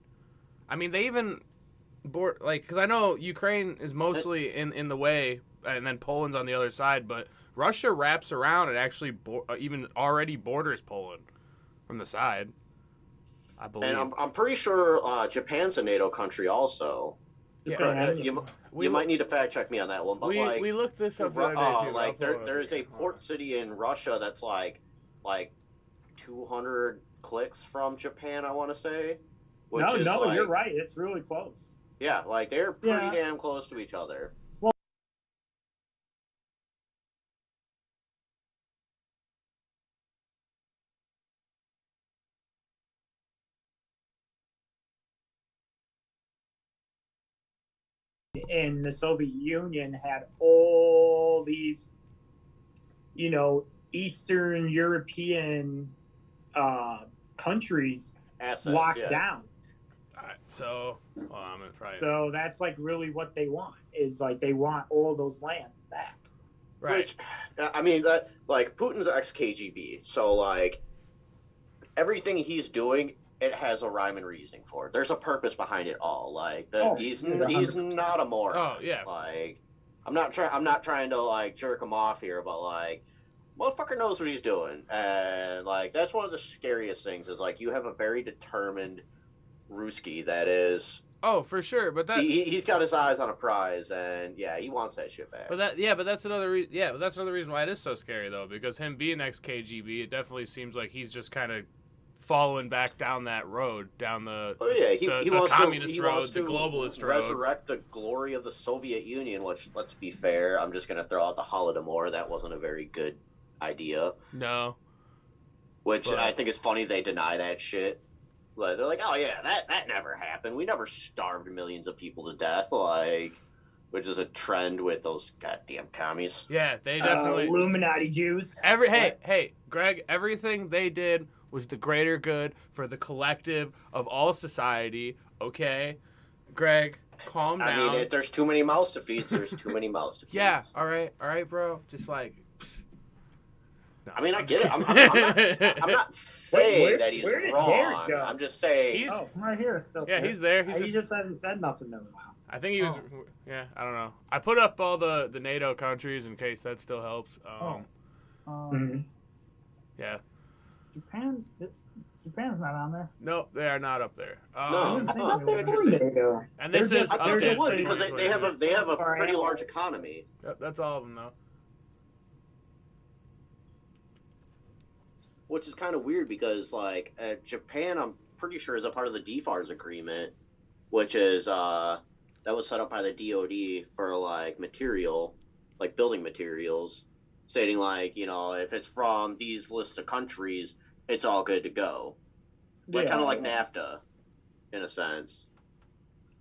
I mean, they even because I know Ukraine is mostly in the way, and then Poland's on the other side, but Russia wraps around and actually even already borders Poland from the side. I believe. And I'm pretty sure Japan's a NATO country also. Yeah. You might need to fact check me on that one, but we looked this up the other day too. There is a port city in Russia that's like 200 clicks from Japan, I want to say. You're right. It's really close. Yeah, they're pretty damn close to each other. And the Soviet Union had all these, Eastern European countries Assets, locked down. All right, so I'm gonna probably. So that's really what they want is they want all those lands back. Right. Which, I mean, that Putin's ex-KGB, so everything he's doing, it has a rhyme and reason for it. There's a purpose behind it all. He's not a moron. Oh yeah. I'm not trying to jerk him off here, but motherfucker knows what he's doing, and that's one of the scariest things is you have a very determined Ruski that is. Oh, for sure, but that he's got his eyes on a prize, and he wants that shit back. But that's another reason why it is so scary though, because him being ex-KGB, it definitely seems like he's just kind of following back down that road, down the communist road, the globalist road. Resurrect the glory of the Soviet Union, which, let's be fair, I'm just going to throw out the Holodomor. That wasn't a very good idea. No. I think it's funny they deny that shit. They're like, oh yeah, that never happened. We never starved millions of people to death, which is a trend with those goddamn commies. Yeah, they definitely Illuminati Jews. Hey, Greg, everything they did was the greater good for the collective of all society. Okay, Greg, calm down. I mean, if there's too many mouths to feed, there's too many mouths to feed. Yeah, all right, bro. Just no, I mean, I get it. I'm not saying that he's wrong. I'm just saying. I'm right here. He's there. He just hasn't said nothing in a while. I think he was. Yeah, I don't know. I put up all the NATO countries in case that still helps. Yeah. Japan's not on there. No, they are not up there. Interesting. And this is I think they would because they have a pretty large economy. Yep, that's all of them though. Which is kind of weird because Japan, I'm pretty sure is a part of the DFARS agreement, which is that was set up by the DoD for material, building materials, stating if it's from these list of countries, it's all good to go. Kind of like NAFTA, in a sense.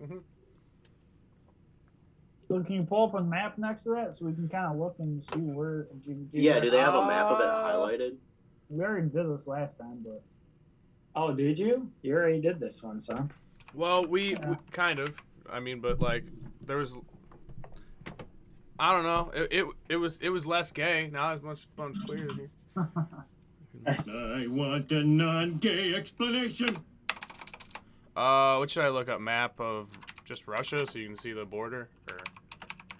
Mm-hmm. So can you pull up a map next to that so we can kind of look and see where? Yeah, do they have a map of it highlighted? We already did this last time, but Oh, did you? You already did this one, son. Well, we kind of. I mean, but like there was. I don't know. It was less gay. Now it's much queer here. I want a non-gay explanation. What should I look up? Map of just Russia so you can see the border. Or...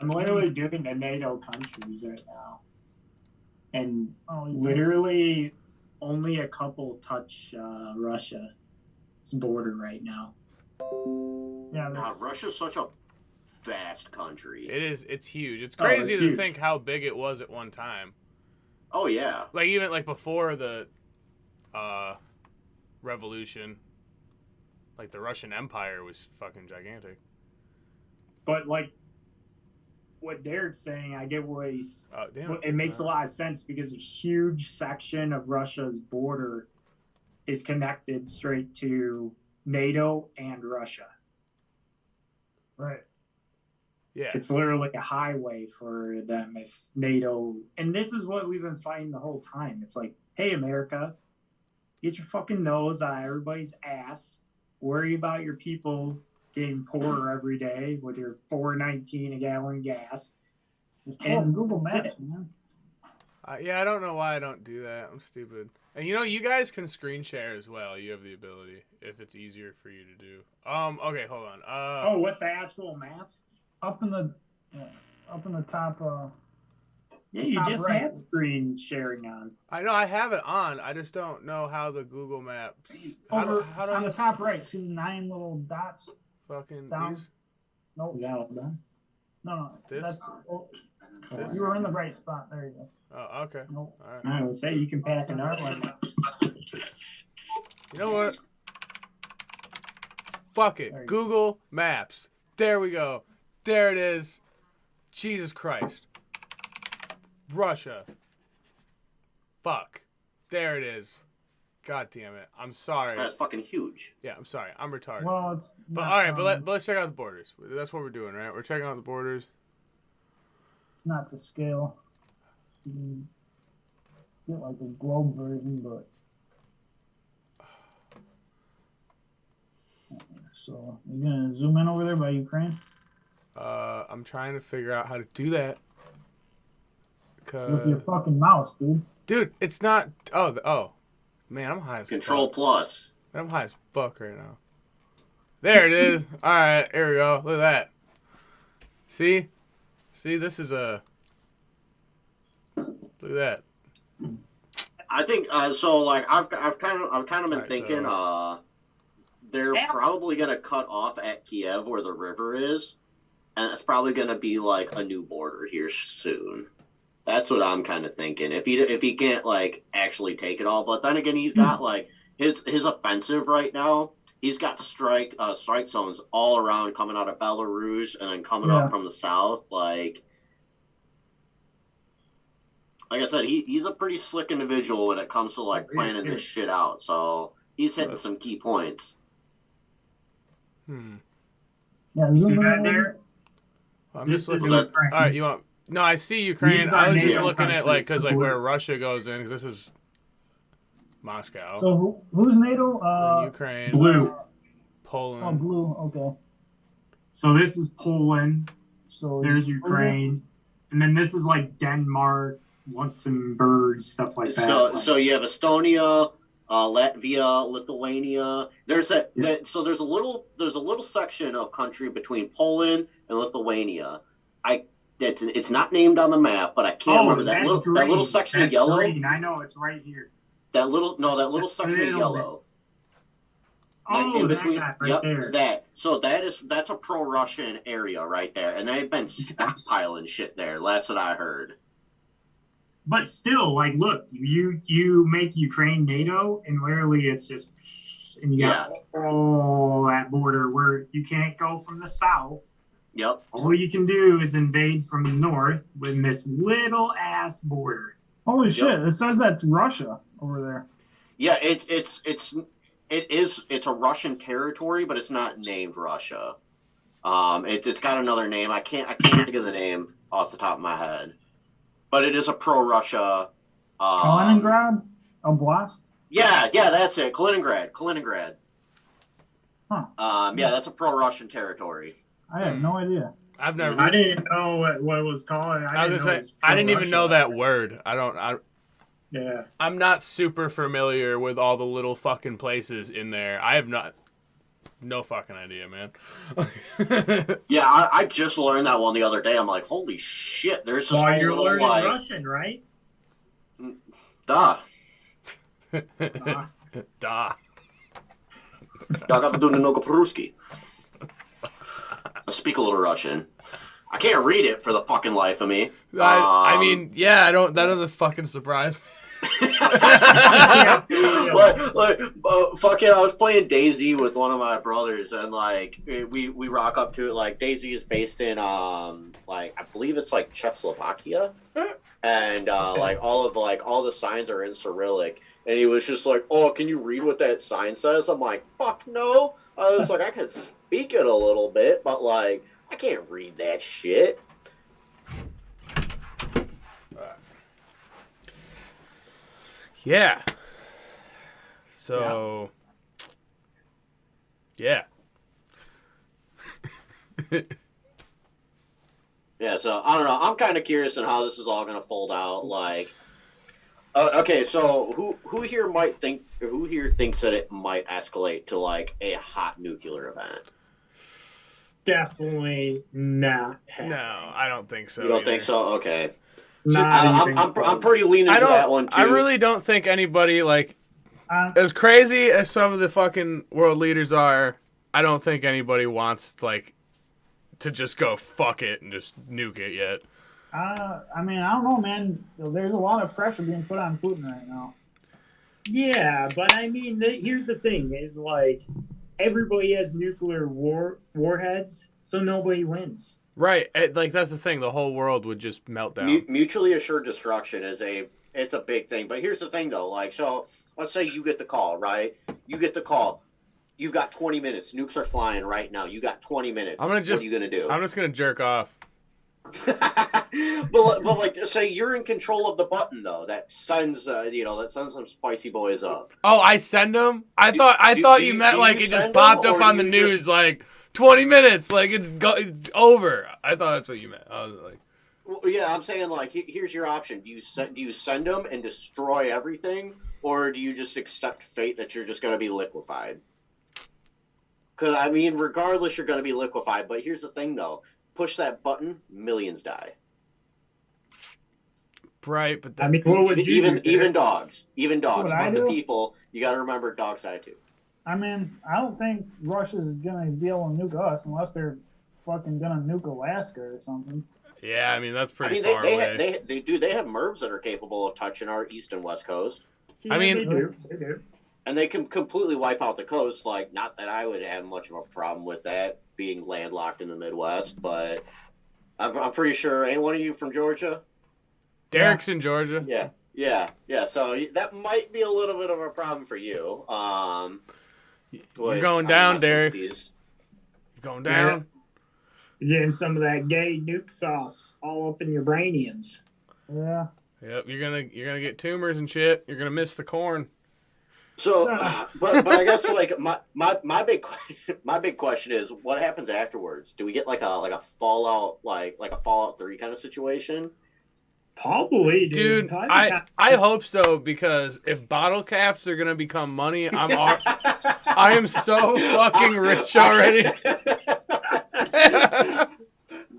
I'm literally doing the NATO countries right now, and oh, literally only a couple touch Russia's border right now. yeah, God, Russia's such a vast country. It is. It's huge. It's Oh, crazy it's to huge. think how big it was at one time. Oh yeah. Like even like before the revolution, like the Russian Empire was fucking gigantic. But like what Derek's saying, I get what he's. Oh damn! It makes a lot of sense because a huge section of Russia's border is connected straight to NATO and Russia. right. Yeah. It's literally a highway for them if NATO. And this is what we've been fighting the whole time. It's like, hey, America, get your fucking nose out of everybody's ass. Worry about your people getting poorer every day with your $4.19 a gallon gas. And Google Maps, man. Yeah, I don't know why I don't do that. I'm stupid. And you know, you guys can screen share as well. You have the ability if it's easier for you to do. Okay, hold on. Oh, what, the actual map? Up in the top. Yeah, you top just right. had screen sharing on. I know I have it on. I just don't know how the Google Maps. Over How do on I the top right, see the 9 little dots? fucking down. these? Nope. Is that all done? No, This? that's. Oh, This? you were in the right spot. There you go. Oh, okay. Nope. All right. I would say you can pack another one. You know what? Fuck There it. you Google Maps. There we go. There it is. Jesus Christ. Russia. Fuck. There it is. God damn it. I'm sorry. That's fucking huge. Yeah, I'm sorry. I'm retarded. Well, it's. But not, all right, but let's check out the borders. That's what we're doing, right? We're checking out the borders. It's not to scale. You can get like a globe version, but. So you gonna zoom in over there by Ukraine I'm trying to figure out how to do that. with your fucking mouse, dude. Dude, it's not. Oh, man, I'm high as Control fuck. plus. I'm high as fuck right now. There it is. All right, here we go. Look at that. See, this is a. Look at that. I think so. Like I've kind of been Alright, thinking. They're probably gonna cut off at Kiev where the river is, and it's probably gonna be like a new border here soon. That's what I'm kind of thinking. If he can't like actually take it all, but then again, he's got like his offensive right now. He's got strike zones all around coming out of Belarus and then coming up from the south. Like I said, he's a pretty slick individual when it comes to like planning this shit out. So he's hitting some key points. Yeah, You see zoom in that over there? I'm This just is looking. Ukraine. All right, you want? No, I see Ukraine. These I are was just NATO looking at like because like where countries. Russia goes in, because this is Moscow, So who's NATO? and Ukraine, Blue. Oh, Poland. blue. Okay. So this is Poland. So There's Ukraine. And then this is like Denmark, Luxembourg, stuff like that. So you have Estonia, Latvia, Lithuania. There's a little section of country between Poland and Lithuania. It's not named on the map, but I can't remember that little section That's of yellow. green. I know it's right here. That little section of little yellow. Oh, in that between, guy right there. that. So that's a pro-Russian area right there, and they've been stockpiling shit there. That's what I heard. But still, like, look, you make Ukraine NATO, and literally it's just, and you got all that border where you can't go from the south. Yep. All you can do is invade from the north with this little ass border. Holy shit! It says that's Russia over there. Yeah, it's a Russian territory, but it's not named Russia. It's got another name. I can't think of the name off the top of my head, but it is a pro-Russia. Kaliningrad. Oblast? Yeah, that's it. Kaliningrad. Huh. Yeah, that's a pro-Russian territory. I have no idea. I've never. I didn't know what it was called. I was gonna say I didn't even know that word. Yeah. I'm not super familiar with all the little fucking places in there. I have no fucking idea, man. Yeah, I just learned that one the other day. I'm like, holy shit! There's this Well, whole you're little learning like, Russian, right? da. Da. I got to do the Nogo I speak a little Russian. I can't read it for the fucking life of me. I mean, yeah, I don't. That doesn't fucking surprise me. Fucking, I was playing DayZ with one of my brothers, and like we rock up to it. Like DayZ is based in like I believe it's like Czechoslovakia, and like all the signs are in Cyrillic. And he was just like, "Oh, can you read what that sign says?" I'm like, "Fuck no." I was like, "I can speak it a little bit, but like I can't read that shit." Yeah. So. Yeah. Yeah. So I don't know. I'm kind of curious on how this is all gonna fold out. Like, okay. So who here thinks that it might escalate to like a hot nuclear event? Definitely not. No, I don't think so. You don't either. think so? Okay. I'm I'm pretty leaning to that one too. I really don't think anybody like as crazy as some of the fucking world leaders are. I don't think anybody wants like to just go fuck it and just nuke it yet. I mean, I don't know, man. There's a lot of pressure being put on Putin right now. Yeah, but I mean, here's the thing: is like everybody has nuclear warheads, so nobody wins. Right, like that's the thing. The whole world would just melt down. Mutually assured destruction it's a big thing. But here's the thing, though. Like, so let's say you get the call, right? You get the call. You've got 20 minutes. Nukes are flying right now. You got 20 minutes. What are you gonna do? I'm just gonna jerk off. but like, say you're in control of the button though. That sends some spicy boys up. Oh, I send them. I thought you meant like it just popped up on the news like 20 minutes, like it's over. I thought that's what you meant. I was like, well, yeah, I'm saying like here's your option. Do you send them and destroy everything, or do you just accept fate that you're just going to be liquefied? Because I mean, regardless, you're going to be liquefied. But here's the thing, though: push that button, millions die. Right, but I mean, what would you do? Even dogs, What but the people, you got to remember, dogs die too. I mean, I don't think Russia's gonna be able to nuke us unless they're fucking gonna nuke Alaska or something. Yeah, I mean that's pretty far away. They have MIRVs that are capable of touching our east and west coast. I mean, they do. And they can completely wipe out the coast. Like, not that I would have much of a problem with that being landlocked in the Midwest, but I'm pretty sure. Ain't one of you from Georgia? Derek's in Georgia. Yeah. So that might be a little bit of a problem for you. You're going down, Derek. You're going down. You're getting some of that gay nuke sauce all up in your brainiums. Yeah. Yep. You're gonna get tumors and shit. You're gonna miss the corn. So, but I guess like my big question is, what happens afterwards? Do we get like a Fallout like a Fallout 3 kind of situation? Probably, dude. I hope so, because if bottle caps are gonna become money, I am so fucking rich already.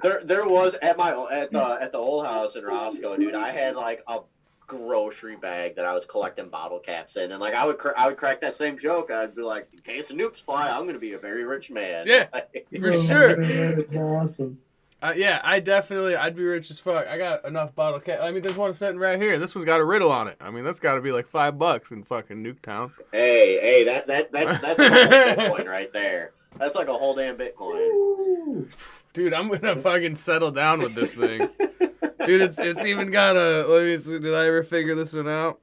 There was at the old house in Roscoe, dude. I had like a grocery bag that I was collecting bottle caps in, and like I would crack that same joke. I'd be like, in case the nukes fly, I'm gonna be a very rich man. Yeah, for sure. Awesome. Yeah, I'd be rich as fuck. I got enough bottle cap. I mean, there's one sitting right here. This one's got a riddle on it. I mean, that's got to be like $5 in fucking Nuketown. Hey, that's like a whole Bitcoin right there. That's like a whole damn Bitcoin. Dude, I'm gonna fucking settle down with this thing. Dude, it's even got a. Let me see. Did I ever figure this one out?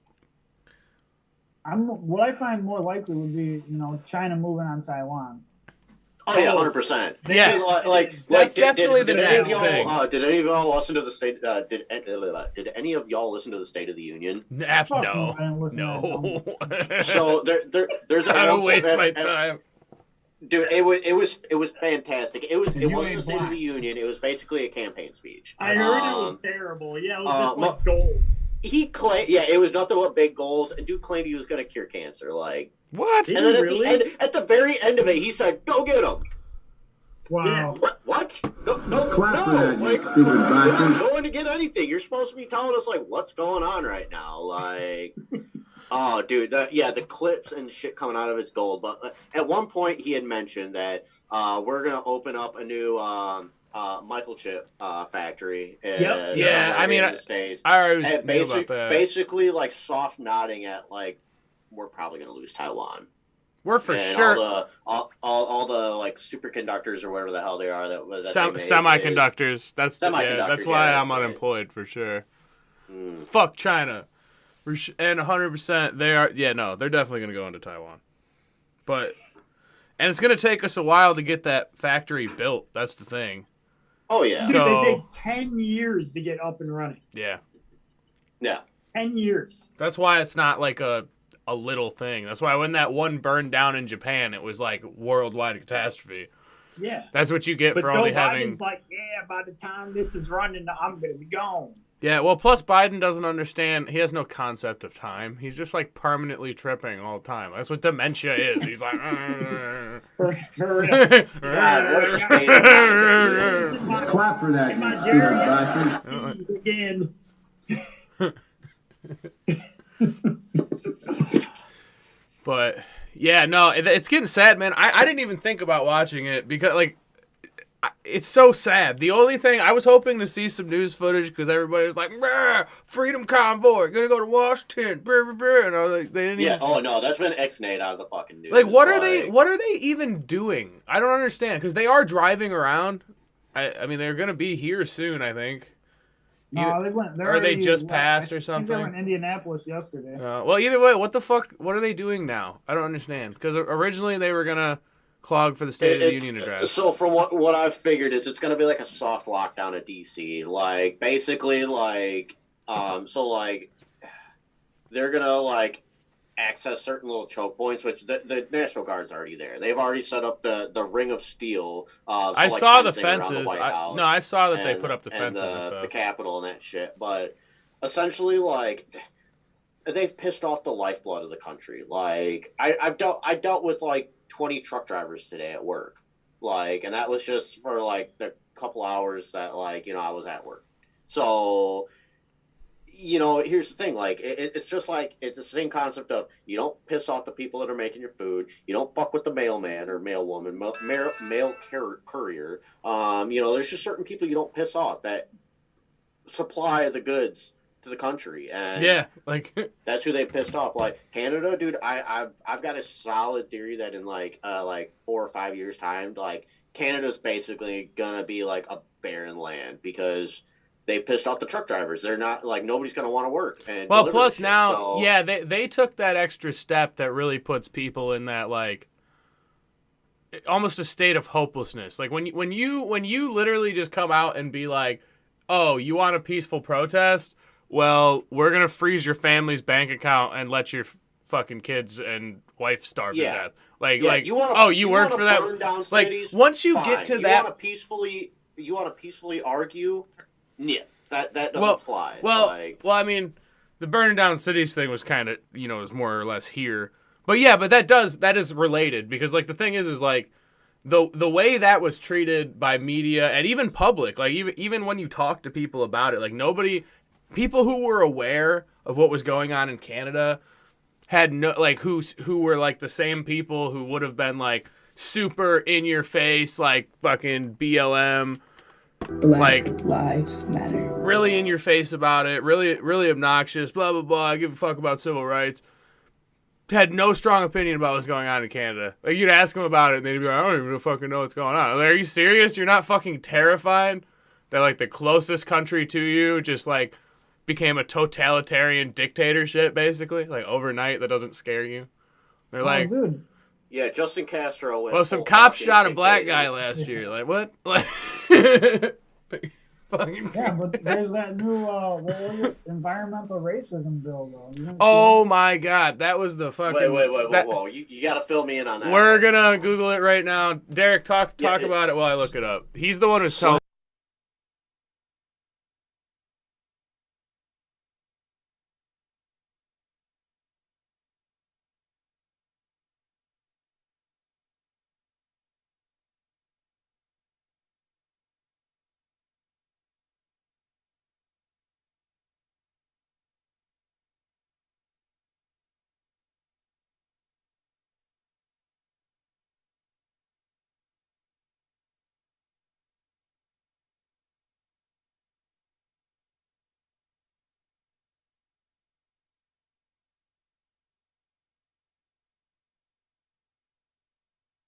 What I find more likely would be, China moving on Taiwan. Oh yeah, 100%. Yeah. That's definitely the next thing. Did any of y'all listen to the state? Did any of y'all listen to the State of the Union? Fuck I No. didn't listen to that So there's I don't waste my time. Dude, it was fantastic. It wasn't you the ain't State of black. the Union. It was basically a campaign speech. I heard it was terrible. Yeah, it was just like goals. He claimed, yeah, it was nothing but big goals. And dude claimed he was going to cure cancer. Like, What? Did and then he at really? the end, at the very end of it, he said, "Go get him." Wow. What? No, Clap for no, that, you like, stupid we're not bastard. going to get anything. You're supposed to be telling us like what's going on right now. Like, oh, dude, the clips and shit coming out of it's gold. But at one point, he had mentioned that we're gonna open up a new microchip factory. Yep. Yeah, I mean, in the States. I always And knew about that. basically, like soft nodding at like we're probably gonna lose Taiwan. We're for And sure all the like superconductors or whatever the hell they are that they make semiconductors. That's Semiconductors, that's why yeah, I'm that's right. unemployed for sure. Mm. Fuck China. And 100% they are. Yeah, no, they're definitely gonna go into Taiwan. And it's gonna take us a while to get that factory built. That's the thing. Oh yeah, Dude, So- they take 10 years to get up and running. Yeah, yeah. 10 years. that's why it's not like a little thing. That's why when that one burned down in Japan, it was like worldwide catastrophe. Yeah. That's what you get But for Joe only Biden's having. like, yeah, by the time this is running, I'm going to be gone. Yeah, well, plus Biden doesn't understand. He has no concept of time. He's just like permanently tripping all the time. That's what dementia is. He's like. God, what a state of mind. Clap for that, My you stupid geriatric bastard. again. But yeah, no, it's getting sad, man. I didn't even think about watching it because like it's so sad. The only thing I was hoping to see some news footage because everybody was like, "Freedom Convoy, gonna go to Washington," and I was like, they didn't. Yeah. Even... Oh no, that's been X-nayed out of the fucking news. Like, what are they even doing? I don't understand because they are driving around. I mean, they're gonna be here soon, I think. No, they went. Or they just passed or something? I think they were in Indianapolis yesterday. Well, either way, what the fuck? What are they doing now? I don't understand. Because originally they were gonna clog for the State of the Union address. So from what I've figured is it's gonna be like a soft lockdown of DC. Like basically like so like they're gonna like access certain little choke points, which the National Guard's already there. They've already set up the ring of steel. I saw the fences. I saw that they put up the fences and stuff. The Capitol and that shit. But essentially, like, they've pissed off the lifeblood of the country. Like, I dealt with like 20 truck drivers today at work. Like, and that was just for like the couple hours that like I was at work. So. Here's the thing. Like, it's just like it's the same concept of you don't piss off the people that are making your food. You don't fuck with the mailman or mailwoman, mail courier. There's just certain people you don't piss off that supply the goods to the country, and yeah, like that's who they pissed off. Like Canada, dude. I've got a solid theory that in like 4 or 5 years time, like Canada's basically gonna be like a barren land because. They pissed off the truck drivers. They're not like nobody's going to want to work. And well, plus shit, now, so. yeah, they took that extra step that really puts people in that like almost a state of hopelessness. Like when you literally just come out and be like, "Oh, you want a peaceful protest? Well, we're gonna freeze your family's bank account and let your fucking kids and wife starve to death." Like you work for that. Like once you get to that, you want to peacefully argue. Yeah, that doesn't fly. Well, I mean, the burning down cities thing was kind of, is more or less here. But yeah, but that is related because like the thing is like the way that was treated by media and even public, like even when you talk to people about it, like people who were aware of what was going on in Canada had no like who were like the same people who would have been like super in your face like fucking BLM. Black Lives Matter. Really in your face about it, really, really obnoxious, blah, blah, blah, give a fuck about civil rights. Had no strong opinion about what's going on in Canada. Like, you'd ask them about it, and they'd be like, I don't even fucking know what's going on. Like, are you serious? You're not fucking terrified that, like, the closest country to you just, like, became a totalitarian dictatorship, basically? Like, overnight, that doesn't scare you? They're like... dude. Yeah, Justin Castro. Well, some cops shot a black guy last year. Like what? Like, fucking. Yeah, but there's that new what was it? Environmental racism bill though. You didn't see Oh that? my God, that was the fucking. Wait, that- whoa. You got to fill me in on that. We're gonna Google it right now. Derek, talk Yeah, about it while I look it up. He's the one who's telling.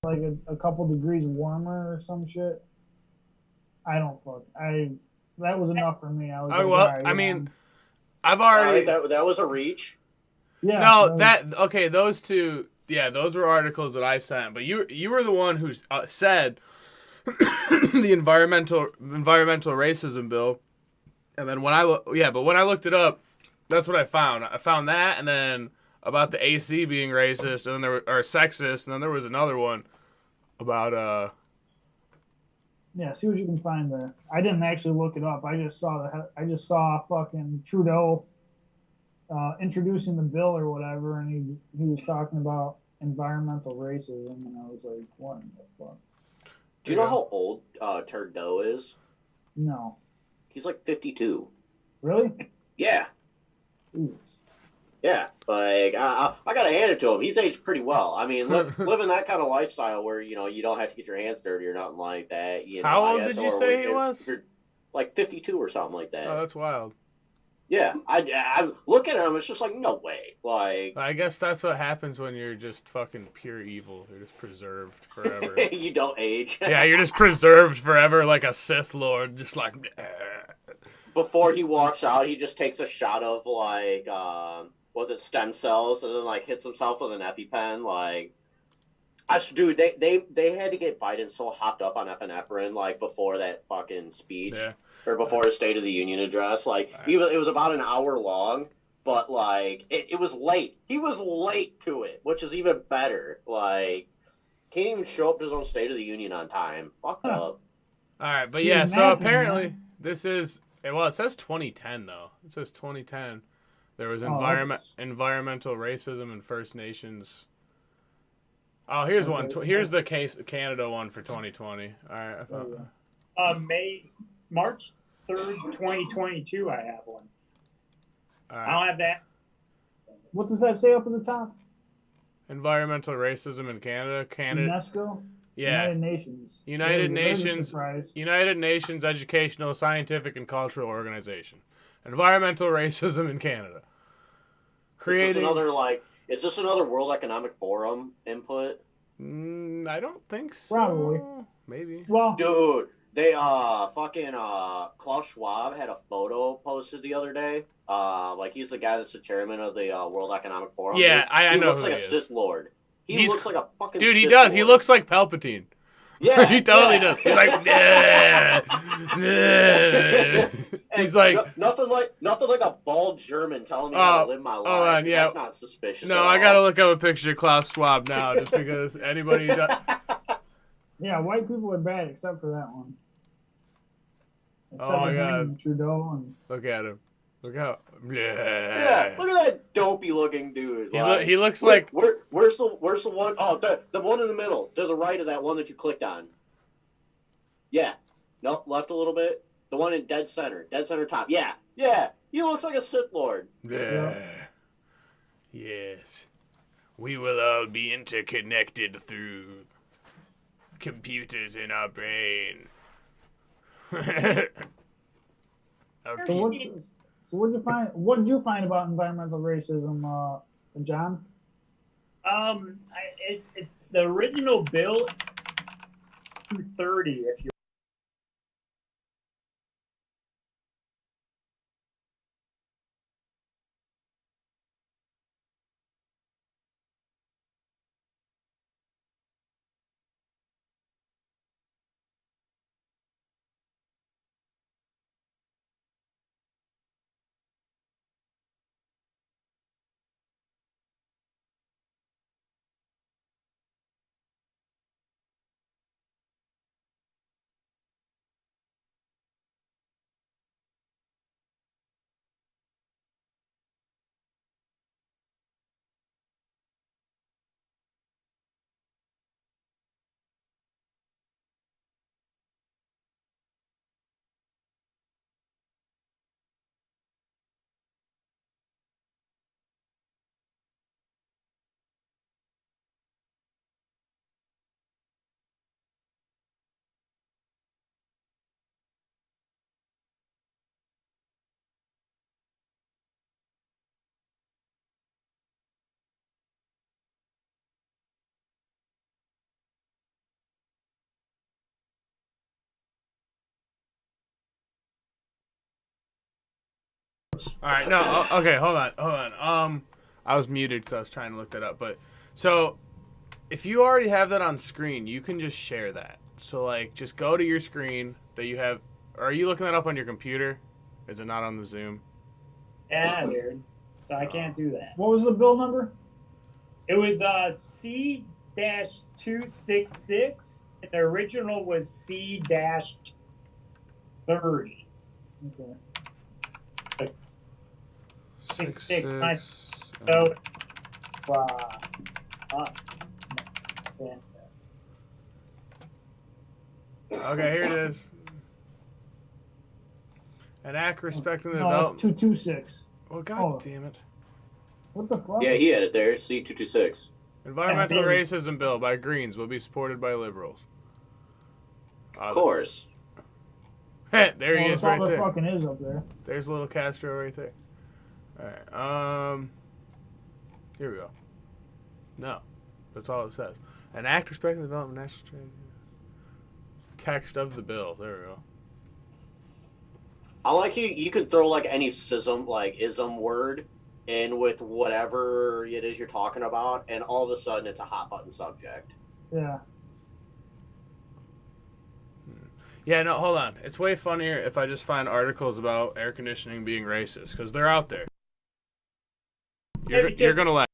Like a couple degrees warmer or some shit. I don't fuck. That was enough for me. I was like, Well, all right, I you mean, know. I've All already. right, that was a reach. Yeah. No, okay. Those two, yeah, those were articles that I sent. But you were the one who said the environmental racism bill, and then when I looked it up, that's what I found. I found that, and then about the AC being racist, and then or sexist, and then there was another one about Yeah, see what you can find there. I didn't actually look it up. I just saw fucking Trudeau introducing the bill or whatever, and he was talking about environmental racism, and I was like, what in the fuck? Do you know how old Trudeau is? No, He's like 52. really? Yeah. Jesus. Yeah, like I gotta hand it to him. He's aged pretty well. I mean, living that kind of lifestyle where you don't have to get your hands dirty or nothing like that. How I old guess, did you or say if he was? you're like 52 or something like that. oh, that's wild. Yeah, I look at him. It's just like no way. Like I guess that's what happens when you're just fucking pure evil. You're just preserved forever. you don't age. Yeah, you're just preserved forever like a Sith Lord, just like. Before he walks out, he just takes a shot of like was it stem cells, and then like hits himself with an EpiPen. Like, dude, they had to get Biden so hopped up on epinephrine like before that fucking speech. Yeah. Or before his State of the Union address. Like, it was about an hour long, but, like, it was late. He was late to it, which is even better. Like, can't even show up to his own State of the Union on time. Fucked up. All right, but Yeah, yeah, so madman, apparently man. this is, well, it says 2010, though. It says 2010. There was that's- environmental racism in First Nations. Oh, here's one. Okay, Here's the Canada one for 2020. All right, I found that. March 3rd, 2022, I have one. All I right. don't have that. What does that say up at the top? Environmental racism in Canada. UNESCO. Yeah. United Nations. United There's a Nations. surprise. United Nations Educational, Scientific, and Cultural Organization. Environmental racism in Canada. Creating. Is this another World Economic Forum input? I don't think so. Probably. Maybe. Well, Dude, they fucking Klaus Schwab had a photo posted the other day. Like he's the guy that's the chairman of the World Economic Forum. Yeah, I he know looks who like he a is. Sith Lord. He He's- looks like a fucking Dude, he Sith does. He Lord. looks like Palpatine. Yeah, He totally yeah. does. He's like, nah, nah. He's like, nothing like a bald German telling me how to live my life. hold on, yeah. That's not suspicious. no, at I all. gotta look up a picture of Klaus Schwab now, just because anybody who does. yeah, white people are bad except for that one. Except Oh my for him God. and Trudeau and Look at him. Look how. Yeah, look at that dopey looking dude. He looks like. Where's the one? Oh, the one in the middle, to the right of that one that you clicked on. Yeah, nope, left a little bit. The one in dead center top. Yeah, he looks like a Sith Lord. Yes. We will all be interconnected through computers in our brain. Our so team- what'd you find? What did you find about environmental racism, John? It's the original bill 230. If you All right, no, okay, hold on. I was muted because I was trying to look that up. But so, if you already have that on screen, you can just share that. So like, just go to your screen that you have. Are you looking that up on your computer? Is it not on the Zoom? Yeah, dude. So I can't do that. What was the bill number? It was C-266, and the original was C-30. Okay. 66. So, us. Okay, here it is. An act respecting the No, that's development. 226. Well, god damn it. What the fuck? Yeah, he had it there. C226. Environmental racism bill by Greens will be supported by liberals. Of course. There he Well, is that's all right there there. fucking is up there. There's a little Castro right there. Alright, here we go. No. That's all it says. An act respecting the development of national strategy. Text of the bill. There we go. I like you could throw like any ism word in with whatever it is you're talking about, and all of a sudden it's a hot button subject. Yeah. Yeah, no, hold on. It's way funnier if I just find articles about air conditioning being racist, because they're out there. You're going to laugh.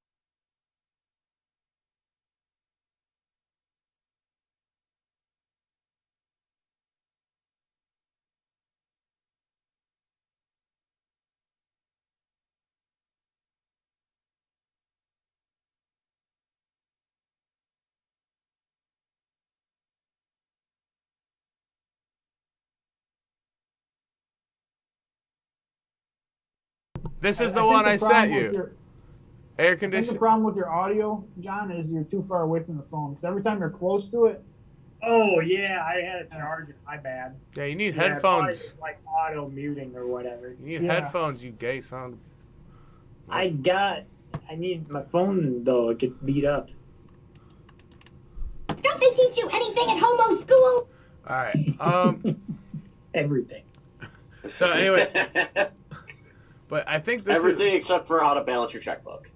This is the one I sent you. Air I think conditioning. the problem with your audio, John, is you're too far away from the phone. Because every time you're close to it, Oh, yeah, I had a charger. My bad. Yeah, you need Yeah, I thought it headphones. was like auto muting or whatever. You need headphones, you gay son. I need my phone, though. It gets beat up. Don't they teach you anything at homo school? Alright, Everything. so anyway, but I think this Everything except for how to balance your checkbook.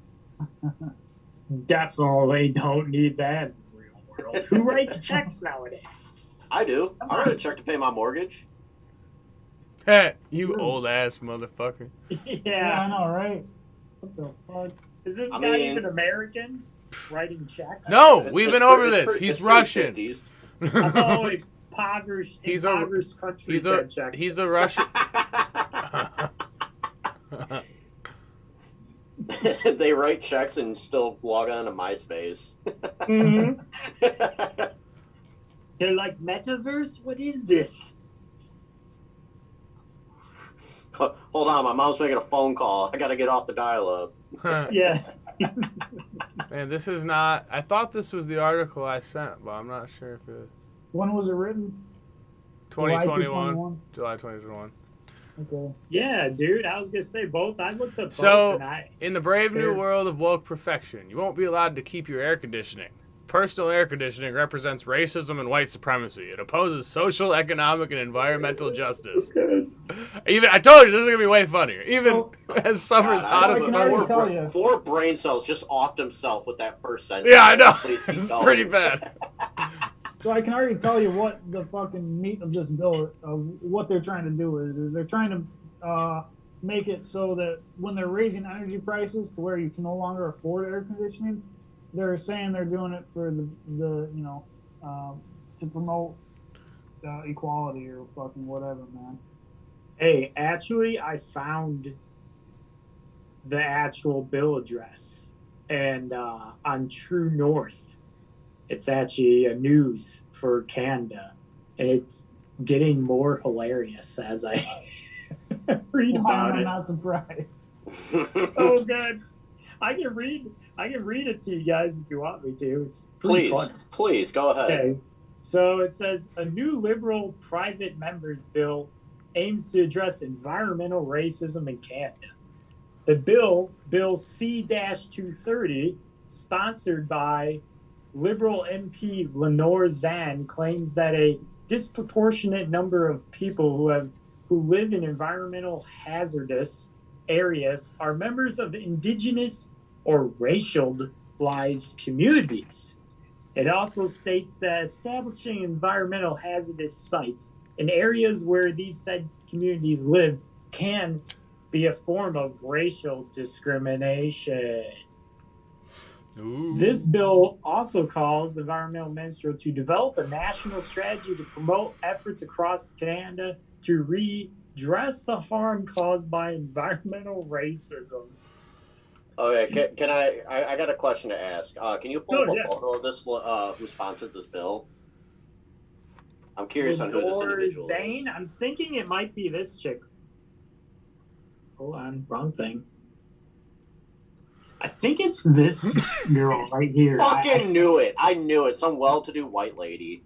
Definitely don't need that in the real world. Who writes checks nowadays? I do. I write a check to pay my mortgage. is... you old ass motherfucker. yeah, I know, right? What the fuck? Is this I guy mean- even American? Writing checks? No, It's- we've it's been pretty- over it's this. pretty- He's it's pretty Russian. 50s. I thought only impoverished countries He's had checks. he's a Russian. They write checks and still log on to MySpace. Mhm. They're like, metaverse? What is this? Hold on, my mom's making a phone call. I gotta get off the dial-up. Yeah. Man, this is not. I thought this was the article I sent, but I'm not sure if it. When was it written? 2021. July 2021. Okay. Yeah, dude. I was gonna say both. I looked up both So, tonight. in the brave new They're- world of woke perfection, you won't be allowed to keep your air conditioning. Personal air conditioning represents racism and white supremacy. It opposes social, economic, and environmental justice. Even I told you this is gonna be way funnier. Even as summer's hot as can already tell you. Four brain cells just offed himself with that first sentence. Yeah, I know. Please keep It's going. pretty bad. So I can already tell you what the fucking meat of this bill, of what they're trying to do is they're trying to make it so that when they're raising energy prices to where you can no longer afford air conditioning, they're saying they're doing it for the to promote equality or fucking whatever, man. Hey, actually, I found the actual bill address, and on True North, it's actually a news for Canada, and it's getting more hilarious as I read about I'm it. not surprised. So good. I can read it to you guys if you want me to. It's pretty funny. Please go ahead. Okay. So it says a new liberal private members bill aims to address environmental racism in Canada. The bill C-230, sponsored by Liberal MP Lenore Zan, claims that a disproportionate number of people who live in environmental hazardous areas are members of indigenous or racialized communities. It also states that establishing environmental hazardous sites in areas where these said communities live can be a form of racial discrimination. Ooh. This bill also calls the environmental minister to develop a national strategy to promote efforts across Canada to redress the harm caused by environmental racism. Okay, can I got a question to ask. Can you pull up a photo of this, who sponsored this bill? I'm curious on who this individual Zane, is. I'm thinking it might be this chick. Hold on, wrong thing. I think it's this girl right here. Fucking knew it. I knew it. Some well-to-do white lady.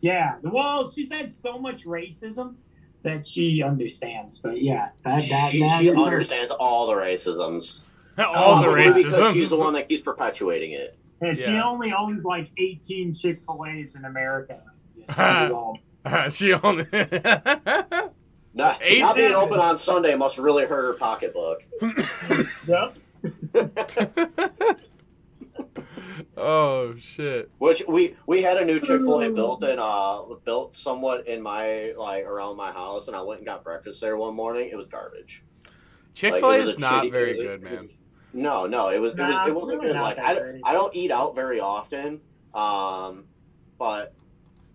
Yeah, well, she's had so much racism that she understands. But yeah, She understands all the racisms. All the Because racism. she's the one that keeps perpetuating it. And she Yeah. only owns like 18 Chick-fil-A's in America. Yes, that was all. She only. Not being 18. open on Sunday must really hurt her pocketbook. Yep. Oh shit. Which we had a new Chick-fil-A built somewhat in my around my house, and I went and got breakfast there one morning. It was garbage. Chick-fil-A Like, it was is a not shitty- very it was a- good, man. No, it wasn't really good. not Like that great. I don't eat out very often, but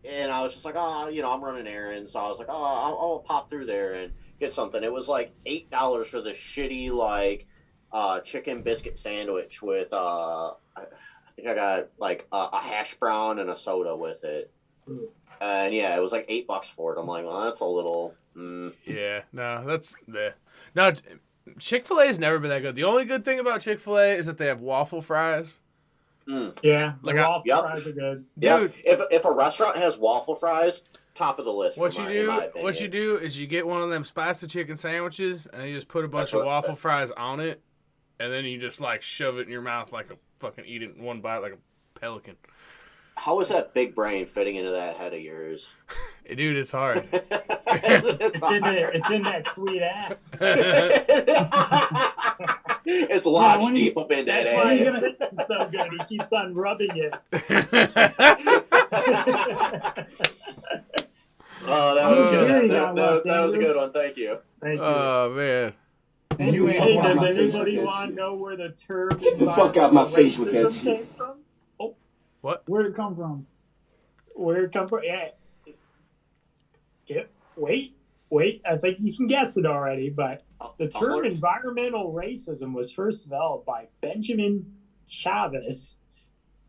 and I was just like, I'm running errands, so I was like, I'll pop through there and get something. It was like $8 for this shitty chicken biscuit sandwich with I think I got like a hash brown and a soda with it, and yeah, it was like $8 for it. I'm like, well, that's a little. Yeah, no, that's no. Chick-fil-A has never been that good. The only good thing about Chick-fil-A is that they have waffle fries. Yeah, Like the waffle fries are good. Dude, if a restaurant has waffle fries, top of the list. What in you my do opinion. is you get one of them spicy chicken sandwiches and you just put a bunch That's of what- waffle fries on it, and then you just like shove it in your mouth like a fucking eat it in one bite like a pelican. How is that big brain fitting into that head of yours? Dude, it's hard. It's in that sweet ass. It's lodged when you- deep up in that That's why ass. it's so good. He keeps on rubbing it. Oh, that was good. Here you That, go, that was a Andrew. good one. Thank you. Thank you. Oh man. You ain't Hey, fuck out does my face anybody with want to that know where the term Get the fuck out my face with that racism shit. came from? Where'd it come from? Where it come from? Yeah. Wait. I think you can guess it already, but the term environmental racism was first developed by Benjamin Chavez,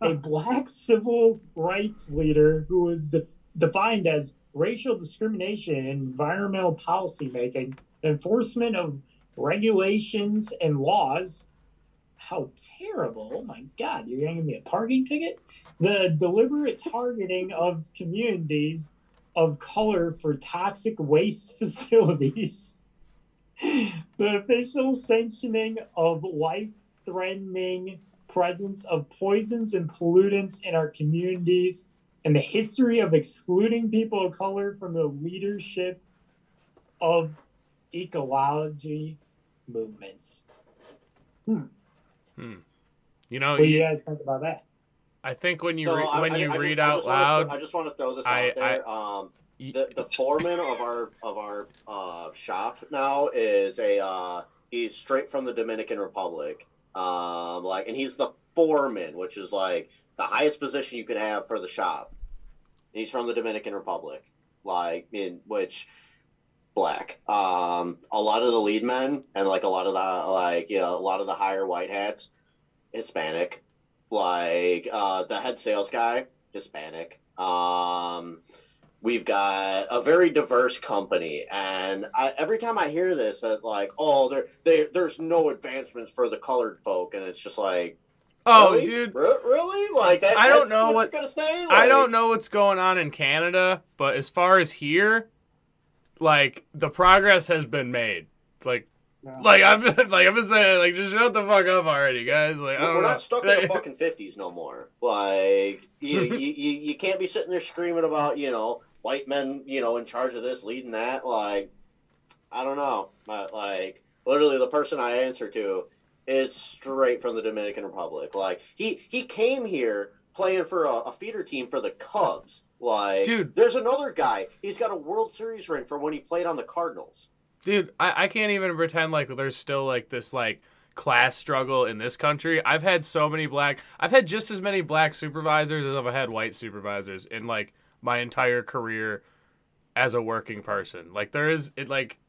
a black civil rights leader who was defined as racial discrimination in environmental policymaking, enforcement of regulations and laws. How terrible. Oh my God, you're going to give me a parking ticket? The deliberate targeting of communities of color for toxic waste facilities. The official sanctioning of life-threatening presence of poisons and pollutants in our communities, and the history of excluding people of color from the leadership of ecology movements. You know, What do you guys think about that? I think when you So read I out just loud, I just want to throw this I- out there. The foreman of our shop now is he's straight from the Dominican Republic. And he's the foreman, which is like the highest position you could have for the shop. He's from the Dominican Republic, black. A lot of the lead men and like a lot of the higher white hats, Hispanic. The head sales guy, Hispanic. We've got a very diverse company, and every time I hear this, that there's no advancements for the colored folk, and it's just like, oh, really? dude, really? Like that? I don't that's know what you're gonna say. I don't know what's going on in Canada, but as far as here, like the progress has been made. I've been saying, just shut the fuck up already, guys. I don't We're know. not stuck in the fucking 50s no more. You can't be sitting there screaming about, white men, in charge of this, leading that. I don't know. But, literally the person I answer to is straight from the Dominican Republic. Like he came here playing for a feeder team for the Cubs. Like, dude, there's another guy. He's got a World Series ring from when he played on the Cardinals. Dude, I can't even pretend like there's still like this like class struggle in this country. I've had just as many black supervisors as I've had white supervisors in like my entire career as a working person. Like there is it like,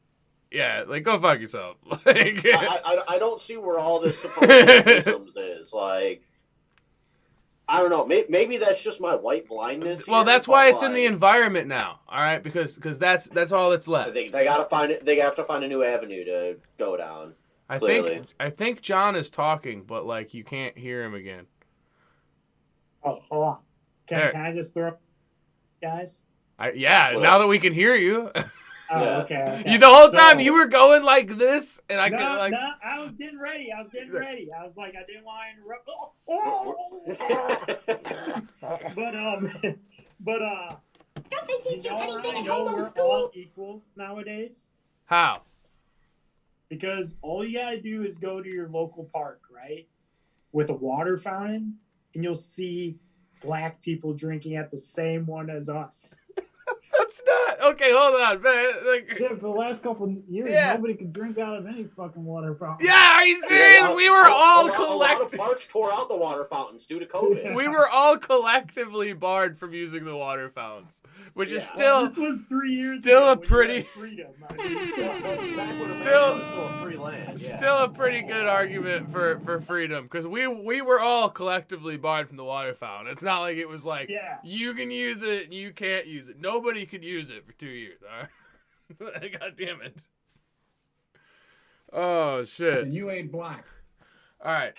yeah, like go fuck yourself. Like, I don't see where all this supposed racism is. Like, I don't know. Maybe that's just my white blindness. Well, that's why it's in the environment now. All right, because that's all that's left. They gotta find it. They have to find a new avenue to go down. I think John is talking, but like you can't hear him again. Oh, hold on. Can I just throw, guys? Now that we can hear you. Oh, okay. The whole time you were going like this, and I could like. No, I was getting ready. I was like, I didn't want to interrupt. But Don't they teach you anything in we're homo all school? equal nowadays. How? Because all you gotta do is go to your local park, right, with a water fountain, and you'll see black people drinking at the same one as us. That's not okay. Hold on, man. Like, Shit, for the last couple of years, nobody could drink out of any fucking water fountain. Yeah, are you serious? We were all A lot of parks tore out the water fountains due to COVID. We were all collectively barred from using the water fountains, which is still this was 3 years still ago a pretty freedom. still a pretty good argument for freedom, because we were all collectively barred from the water fountain. It's not like it was like you can use it, you can't use it. Nobody could use it for 2 years. All right? God damn it. Oh shit. And you ain't black. All right.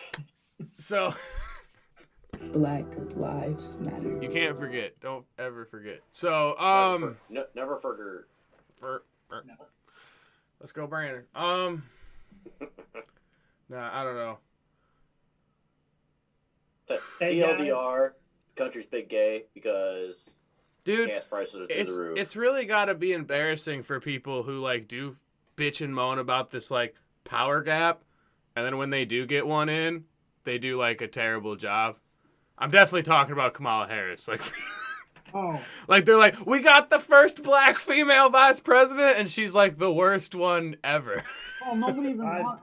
So Black Lives Matter. you can't forget. Don't ever forget. So never forget. Let's go, Brandon. Nah, I don't know. TLDR, the country's big gay because dude, gas prices are through the roof. It's really got to be embarrassing for people who like do bitch and moan about this like power gap, and then when they do get one in, they do like a terrible job. I'm definitely talking about Kamala Harris. Like, like they're like, we got the first black female vice president, and she's like the worst one ever. Oh, nobody wanted her.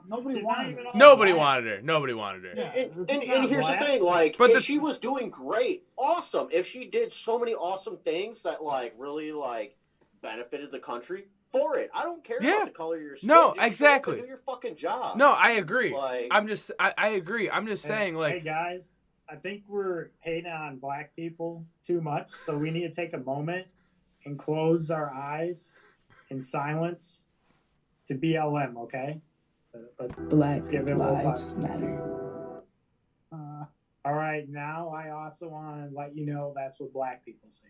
Nobody wanted her. Nobody wanted her. Yeah, and here's the thing, like, but if she was doing great, awesome. If she did so many awesome things that like really like benefited the country, for it. I don't care about the color of your skin. No, just exactly. do your fucking job. No, I agree. Like, I agree. I'm just saying, like, hey guys, I think we're hating on black people too much, so we need to take a moment and close our eyes in silence to BLM, okay? But Black let's give it Lives Matter. All right, now I also want to let you know that's what black people say.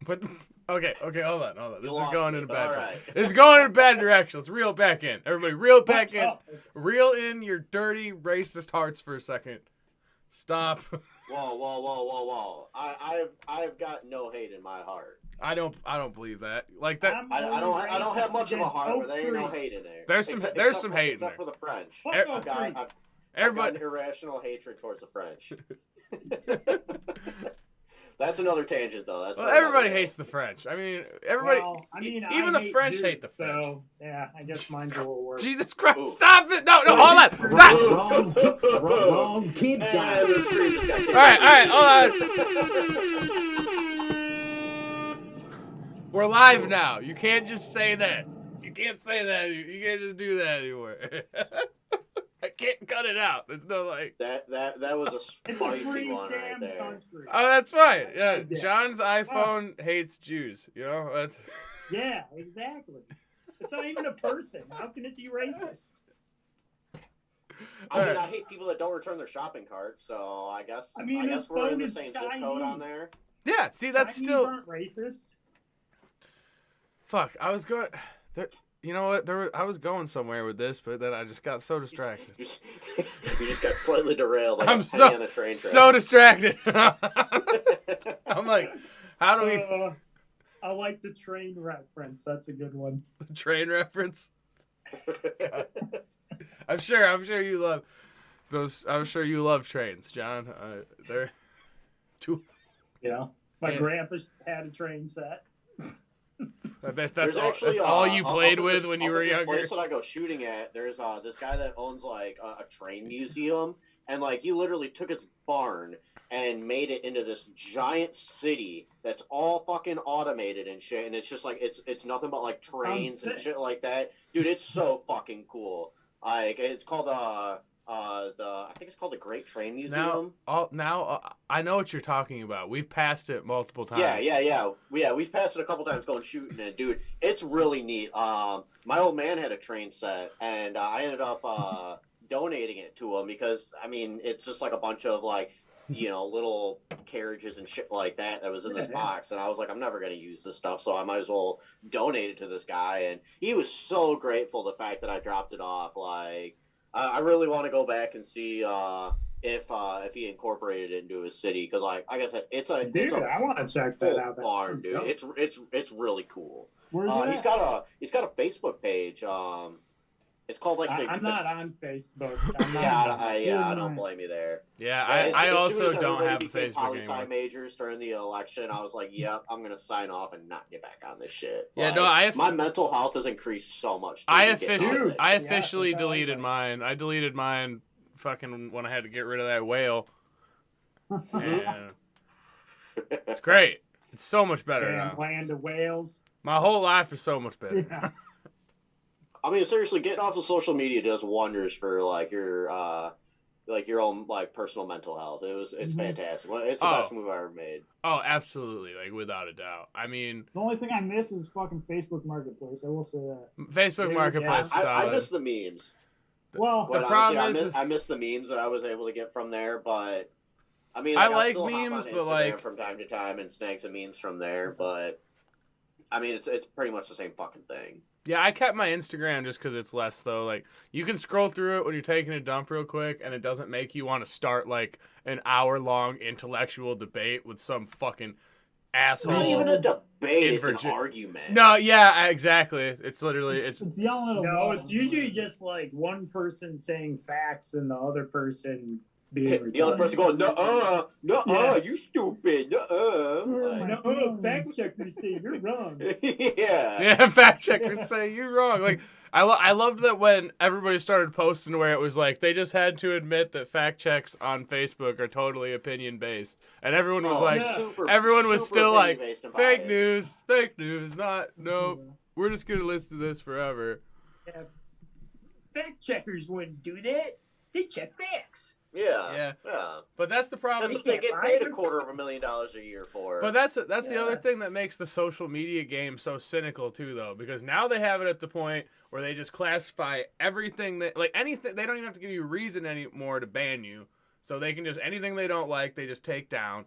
But okay, hold on. This You is lost going me, in a but bad. alright. This is going in a bad direction. Let's reel it back in. Everybody, reel it back in. Reel in your dirty racist hearts for a second. Stop. Whoa. I've got no hate in my heart. I don't believe that. Like that. I don't have much of a heart, but there ain't no hate in there. There's some hate in there. Except for the French. Everybody. I've got an irrational hatred towards the French. That's another tangent, though. Everybody hates the French. I mean, everybody. Well, I mean, even the French Jews, hate the French. So yeah, I guess mine's a little worse. Jesus Christ! Ooh. Stop it! No, hold on! Stop! Wrong kid guy. All right, hold on. We're live now. You can't just say that. You can't say that. You can't just do that anymore. I can't cut it out. There's no like that was a spicy one right there. Country. Oh, that's fine. Yeah, John's iPhone hates Jews. You know, that's. Yeah, exactly. It's not even a person. How can it be racist? I mean, I hate people that don't return their shopping carts. So I guess we're in the same zip code on there. Yeah. See, that's Chinese still aren't racist. Fuck. I was going. You know what? I was going somewhere with this, but then I just got so distracted. You just got slightly derailed. Like I'm a penny on a train so distracted. I'm like, how do we? I like the train reference. That's a good one. The train reference. I'm sure you love those. I'm sure you love trains, John. They're too. My grandpa had a train set. I bet that's all you played with when you were younger. The place that I go shooting at, there's this guy that owns like a train museum, and like he literally took his barn and made it into this giant city that's all fucking automated and shit, and it's just like it's nothing but like trains and shit like that. Dude, it's so fucking cool. Like it's called I think it's called the Great Train Museum. Now I know what you're talking about. We've passed it multiple times. Yeah. We've passed it a couple times going shooting it, dude. It's really neat. My old man had a train set, and I ended up donating it to him because I mean it's just like a bunch of like little carriages and shit like that was in this box, and I was like, I'm never gonna use this stuff, so I might as well donate it to this guy. And he was so grateful the fact that I dropped it off. Like, I really want to go back and see if he incorporated it into his city, because like I said, I want to check that out. Barn, dude. It's really cool. Where's he's got a Facebook page. It's called like I'm not on Facebook. I don't blame you there. Yeah, I also don't have a Facebook poli-sci anymore. majors during the election. I was like, yep, I'm gonna sign off and not get back on this shit. Yeah, like, my mental health has increased so much. I officially deleted mine. I deleted mine fucking when I had to get rid of that whale. And it's great. It's so much better now. Land of Wales. My whole life is so much better. Yeah. I mean, seriously, getting off of social media does wonders for like your own like personal mental health. It's fantastic. It's the best move I ever made. Oh, absolutely, like without a doubt. I mean, the only thing I miss is fucking Facebook Marketplace. I will say that. Facebook Marketplace. I miss the memes. Well, the problem is I miss the memes that I was able to get from there, but I mean, I like like memes, but like from time to time and snag some memes from there, but I mean, it's pretty much the same fucking thing. Yeah, I kept my Instagram just because it's less, though. Like, you can scroll through it when you're taking a dump real quick, and it doesn't make you want to start, like, an hour-long intellectual debate with some fucking asshole. Not even a debate, it's an argument. No, yeah, exactly. It's literally... It's yelling at a No, wall. it's usually just, like, one person saying facts and the other person being the other person going, no, you stupid, fact checkers say you're wrong. Yeah, fact checkers say you're wrong. Like, I loved that when everybody started posting where it was like they just had to admit that fact checks on Facebook are totally opinion based, and everyone was everyone was still like, fake news, we're just gonna listen to this forever. Yeah. Fact checkers wouldn't do that. They check facts. Yeah. But that's the problem. That's what they get paid $250,000 a year for. But that's the other thing that makes the social media game so cynical too, though, because now they have it at the point where they just classify everything that, like, anything. They don't even have to give you a reason anymore to ban you, so they can just anything they don't like, they just take down,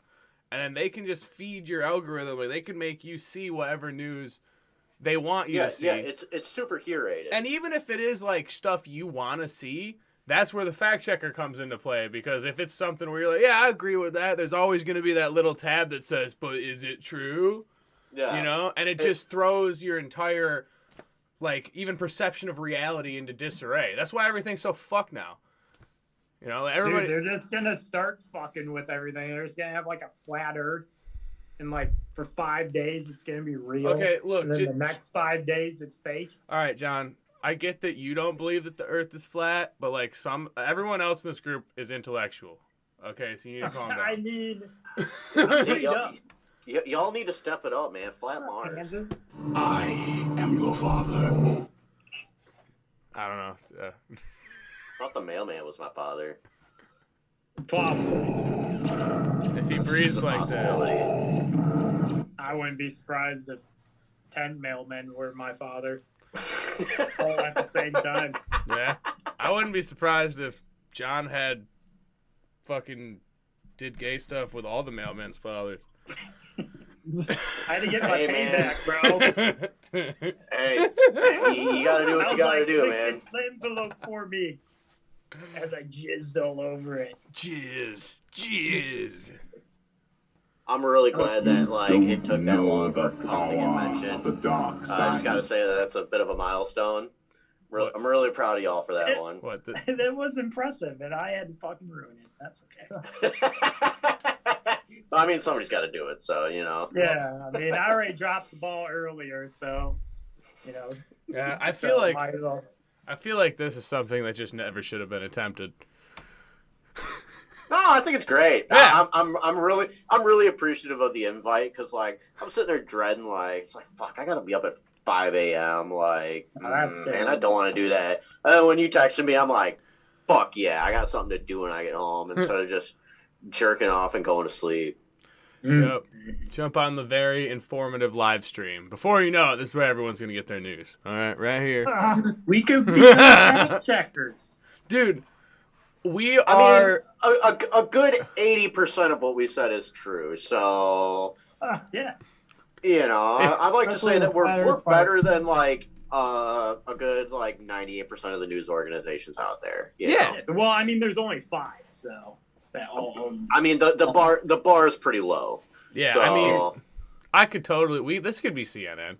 and then they can just feed your algorithm. Like, they can make you see whatever news they want you to see. Yeah, it's super curated. And even if it is like stuff you want to see, that's where the fact checker comes into play, because if it's something where you're like, yeah, I agree with that, there's always going to be that little tab that says, but is it true? Yeah. You know? And it just throws your entire, like, even perception of reality into disarray. That's why everything's so fucked now. You know, everybody... Dude, they're just going to start fucking with everything. They're just going to have, like, a flat earth. And, like, for 5 days, it's going to be real. Okay, look. And then the next 5 days, it's fake. All right, John. I get that you don't believe that the Earth is flat, but like everyone else in this group is intellectual. Okay, so you need to calm down. I mean, y'all need to step it up, man. Flat Mars. I am your father. I don't know. I thought the mailman was my father. Probably. If he breathes like that. I wouldn't be surprised if 10 mailmen were my father. All at the same time. Yeah. I wouldn't be surprised if John had fucking did gay stuff with all the mailmen's fathers. I had to get my payback, bro. Hey, you gotta do what you gotta do, man. This envelope for me as I jizzed all over it. Jizz. I'm really glad that it took that long for Colin to get mentioned. I just gotta say that's a bit of a milestone. I'm really proud of y'all for that one. What? That was impressive, and I had to fucking ruin it. That's okay. I mean, somebody's got to do it, so you know. Yeah, I mean, I already dropped the ball earlier, so you know. Yeah, I so feel like might as well. I feel like this is something that just never should have been attempted. No, I think it's great. Yeah. I'm really appreciative of the invite because like I'm sitting there dreading like it's like fuck I gotta be up at 5 a.m. like man I don't want to do that. And then when you texted me I'm like fuck yeah I got something to do when I get home instead of just jerking off and going to sleep. Yep. Jump on the very informative live stream. Before you know it, this is where everyone's gonna get their news. All right, right here. We could be fact checkers, dude. We are. I mean, a good 80% of what we said is true. So yeah, you know, I'd like to say that we're better than like a good like 98% of the news organizations out there. You know? Well, I mean, there's only 5, so that all. I mean, the bar is pretty low. Yeah, so... I mean, I could totally. This could be CNN.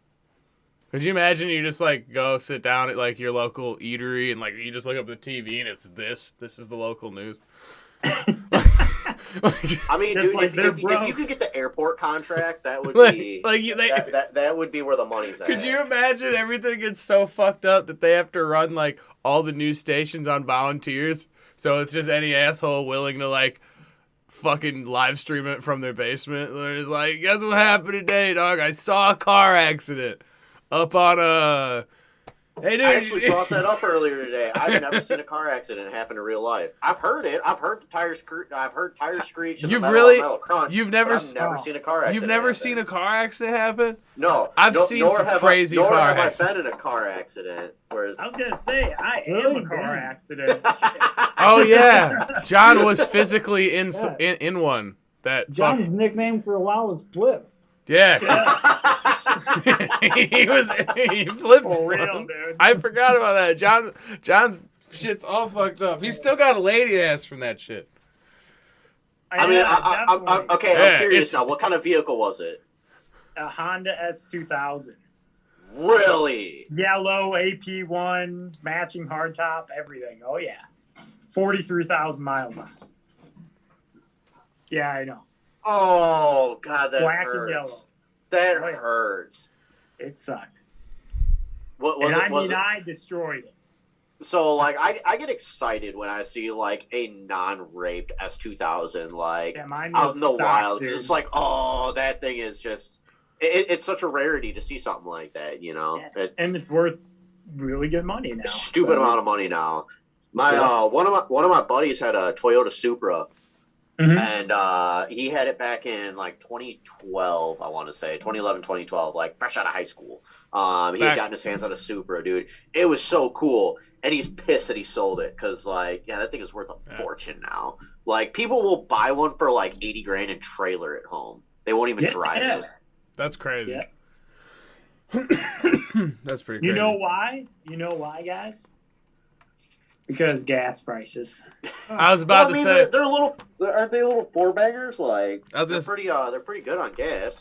Could you imagine you just like go sit down at like your local eatery and like you just look up the TV and it's this is the local news. I mean, dude, like if you could get the airport contract, that would be that would be where the money's at. Could you imagine everything gets so fucked up that they have to run like all the news stations on volunteers? So it's just any asshole willing to like fucking live stream it from their basement. They're just like, guess what happened today, dog? I saw a car accident up on a. Hey, dude. I actually brought that up earlier today. I've never seen a car accident happen in real life. I've heard it. I've heard the tires. I've heard tires screech. And You've the really. metal crunch, you've never. I've never seen a car accident. You've never happen. seen a car accident happen? No. I've seen some crazy car accidents. Nor have I been in a car accident. Whereas I was gonna say I am a car accident. Oh yeah, John was physically in one. That John's nickname for a while was Flip. Yeah. he flipped. For real, dude. I forgot about that. John's shit's all fucked up. He's still got a lady ass from that shit. I mean, I'm curious now. What kind of vehicle was it? A Honda S2000. Really? Yellow AP1, matching hardtop, everything. Oh yeah, 43,000 miles on it. Yeah, I know. Oh god, that Black hurts. and yellow. That hurts. It sucked. I destroyed it. So like I get excited when I see like a non-raped S2000 like out in the wild. Dude. It's like, oh, that thing is just it's such a rarity to see something like that, you know. Yeah. And it's worth really good money now. Stupid amount of money now. One of my buddies had a Toyota Supra. Mm-hmm. And he had it back in like 2012, I want to say 2011, 2012, like fresh out of high school. He had gotten his hands on a Supra, dude. It was so cool, and he's pissed that he sold it because, like, yeah, that thing is worth a fortune now. Like, people will buy one for like 80 grand and trailer it home. They won't even drive it. That's crazy. Yeah. That's pretty crazy. You know why? You know why, guys? Because gas prices. I was about to say they're aren't they little four bangers? Like they're pretty good on gas.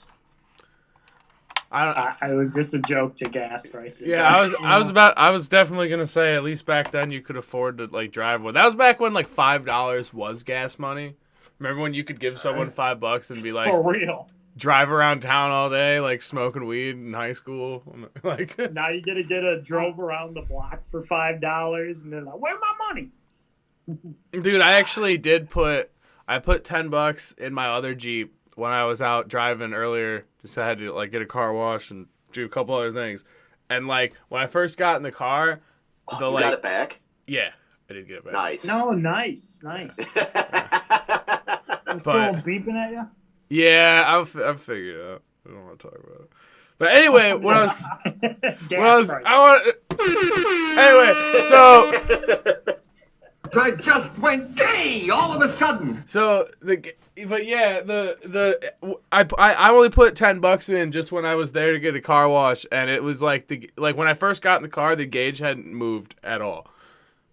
I was just a joke to gas prices. Yeah, I was definitely gonna say at least back then you could afford to like drive one. That was back when like $5 was gas money. Remember when you could give someone $5 and be like, for real, drive around town all day like smoking weed in high school? Like now you gotta get a drove around the block for $5 and they're like, where's my money? Dude, I actually did put $10 in my other Jeep when I was out driving earlier. Just I had to like get a car wash and do a couple other things. And like when I first got in the car, you got it back? Yeah, I did get it back. Nice. No, nice. It's still beeping at you? Yeah, I've figured it out. I don't want to talk about it. But anyway, anyway, so I just went gay all of a sudden. So I only put $10 in just when I was there to get a car wash, and it was like when I first got in the car, the gauge hadn't moved at all.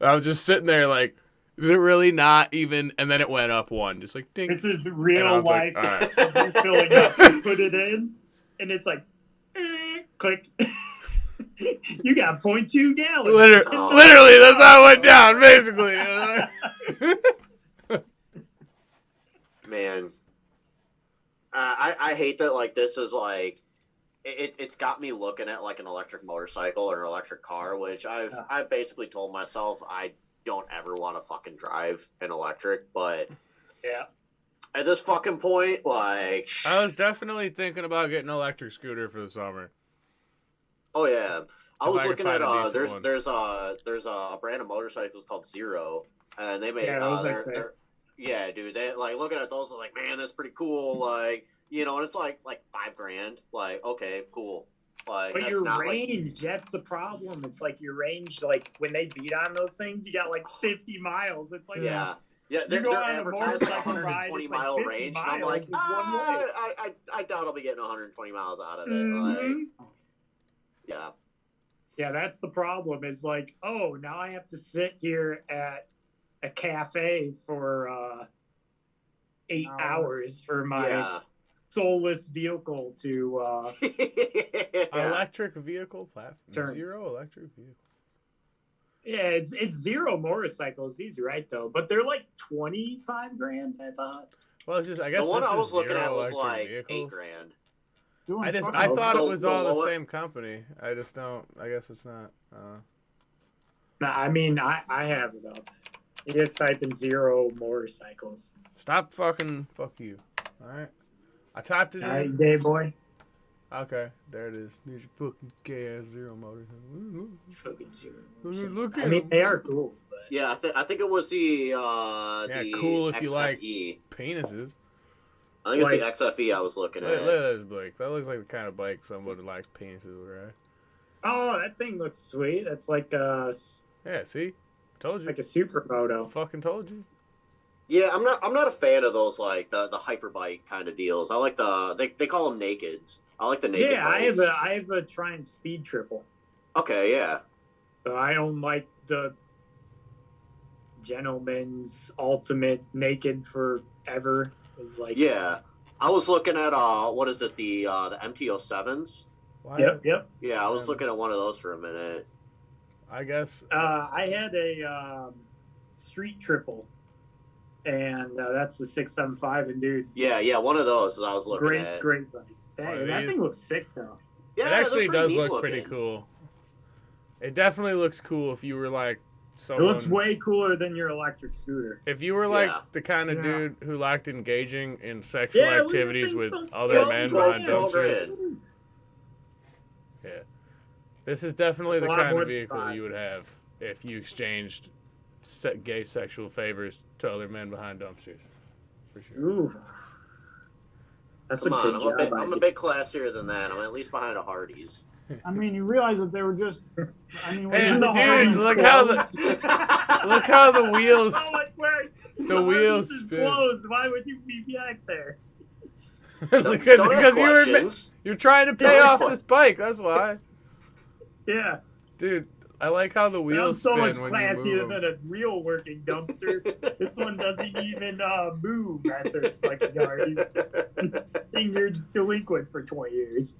I was just sitting there like, is it really not even? And then it went up one, just like ding. This is real life. Like, all right. You're filling up, you put it in, and it's like, click. You got 0.2 gallons. Literally, that's how it went down, basically. Man, I hate that. Like, this is like, it's got me looking at like an electric motorcycle or an electric car, which I've basically told myself I don't ever want to fucking drive an electric, but yeah. At this fucking point, like, I was definitely thinking about getting an electric scooter for the summer. Oh yeah, I was looking at one. there's a brand of motorcycles called Zero, and they make yeah, dude, they like looking at those, I was like, man, that's pretty cool, like, you know, and it's like $5,000, like, okay, cool, like, but that's your not range, that's the problem. It's like your range, like when they beat on those things, you got like 50 miles. It's like yeah. Yeah, they're advertising like 120 mile range. And I'm like, I doubt I'll be getting 120 miles out of it. Like, yeah. Yeah, that's the problem. Is like, oh, now I have to sit here at a cafe for 8 hours for my soulless vehicle to electric vehicle platform. Zero electric vehicle. Yeah, it's Zero motorcycles. He's right though, but they're like $25,000. I thought. Well, it's just I guess the one this I was is looking Zero at was electric like vehicles. $8,000. I thought it was all the same company. I just don't. I guess it's not. No, I mean I have it up. You just type in Zero motorcycles. Stop fucking fuck you. All right, I typed it in. All right, gay boy. Okay, there it is. There's your fucking gay ass Zero motorcycle. Fucking Zero. Look at I mean, they are cool. But... Yeah, I think it was the cool if XFE. you like penises. I think it's the XFE I was looking at. Look at this bike. That looks like the kind of bike someone who likes penises, right? Oh, that thing looks sweet. That's like yeah, see? I told you. Like a supermoto. Fucking told you. Yeah, I'm not a fan of those like the hyperbike kind of deals. I like they call them nakeds. I like the naked. Yeah, bikes. I have a Triumph Speed Triple. Okay, yeah. So I don't like the gentleman's ultimate naked forever. Is like yeah. I was looking at what is it, the MT-07s? Yep. Yeah, I was looking at one of those for a minute. I guess I had a Street Triple, and that's the 675. And dude, yeah, one of those I was looking at. Great bikes. That thing looks sick though. Yeah, it actually does look looking. pretty cool. It definitely looks cool if you were like someone. It looks way cooler than your electric scooter. If you were like the kind of dude who liked engaging in sexual activities with other men behind dumpsters. Yeah. This is definitely the kind of vehicle you would have if you exchanged gay sexual favors to other men behind dumpsters. For sure. Ooh. That's Come a good on, job. I'm a bit classier than that. I'm at least behind a Hardee's. I mean, you realize that they were just. I mean, Hey, when the dude, Hardee's look closed- how the wheels. How it works. The wheels spin. Closed. Why would you be back there? Because you're trying to pay off this bike. That's why. Yeah. Dude, I like how the wheels so spin much when classier you move than them. a real working dumpster. This one doesn't even move at this fucking yard. You're delinquent for 20 years.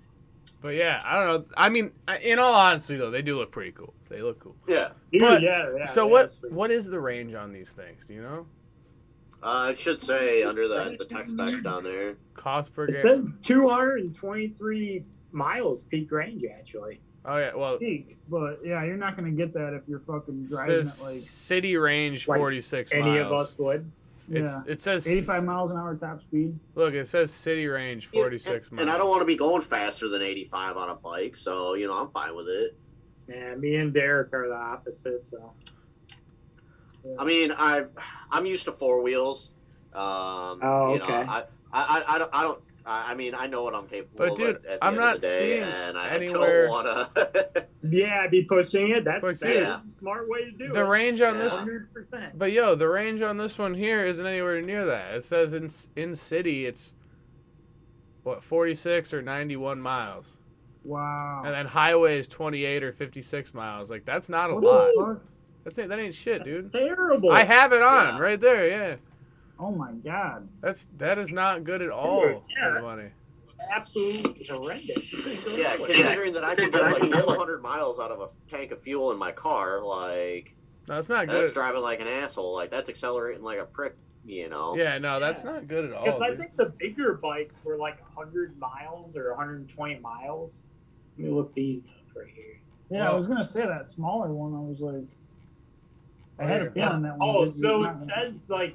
But yeah, I don't know. I mean, in all honesty, though, they do look pretty cool. They look cool. Yeah. But, yeah. So what is the range on these things? Do you know? It should say under the tech specs down there. Cost per It game. says 223 miles peak range, actually. Oh yeah, well. Peak, but yeah, you're not gonna get that if you're fucking driving Says at like city range Like 46 Any miles. of us would. It says 85 miles an hour top speed. Look, it says city range 46 miles. And I don't want to be going faster than 85 on a bike, so I'm fine with it. Yeah, me and Derek are the opposite, so. Yeah. I mean, I'm used to four wheels. Okay. I mean, I know what I'm capable But of. dude, at the I'm end not of the day, seeing and I anywhere. don't want to. Yeah, I'd be pushing it. That's But a smart way to do it. The range on this, 100%. but yo, the range on this one here isn't anywhere near that. It says in city it's what 46 or 91 miles, Wow. and then highway is 28 or 56 miles. Like that's not a What? lot. That ain't shit, dude. Terrible. I have it on right there. Yeah, Oh my god. that is not good at all Yeah, for money. absolutely horrendous. You couldn't go Yeah, anywhere. considering that I can get like 100 miles out of a tank of fuel in my car, like No, it's not that's good. driving like an asshole. Like that's accelerating like a prick, you know. Yeah, no, that's not good at all. Because I Dude. think the bigger bikes were like 100 miles or 120 miles. Let me look these up right here. Yeah, I was gonna say that smaller one. I was like, I had a feeling that one. Oh, was so it not gonna- says like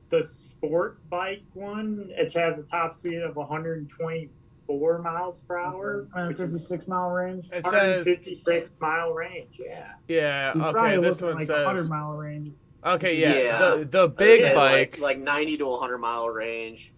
the sport bike one, it has a top speed of 124 miles per hour, which is 156-mile range. It says 156-mile range. Yeah. yeah. You're Okay, probably this looking one like 100 says mile range. okay. Yeah, Yeah. the big Yeah, bike. like 90 to 100 mile range.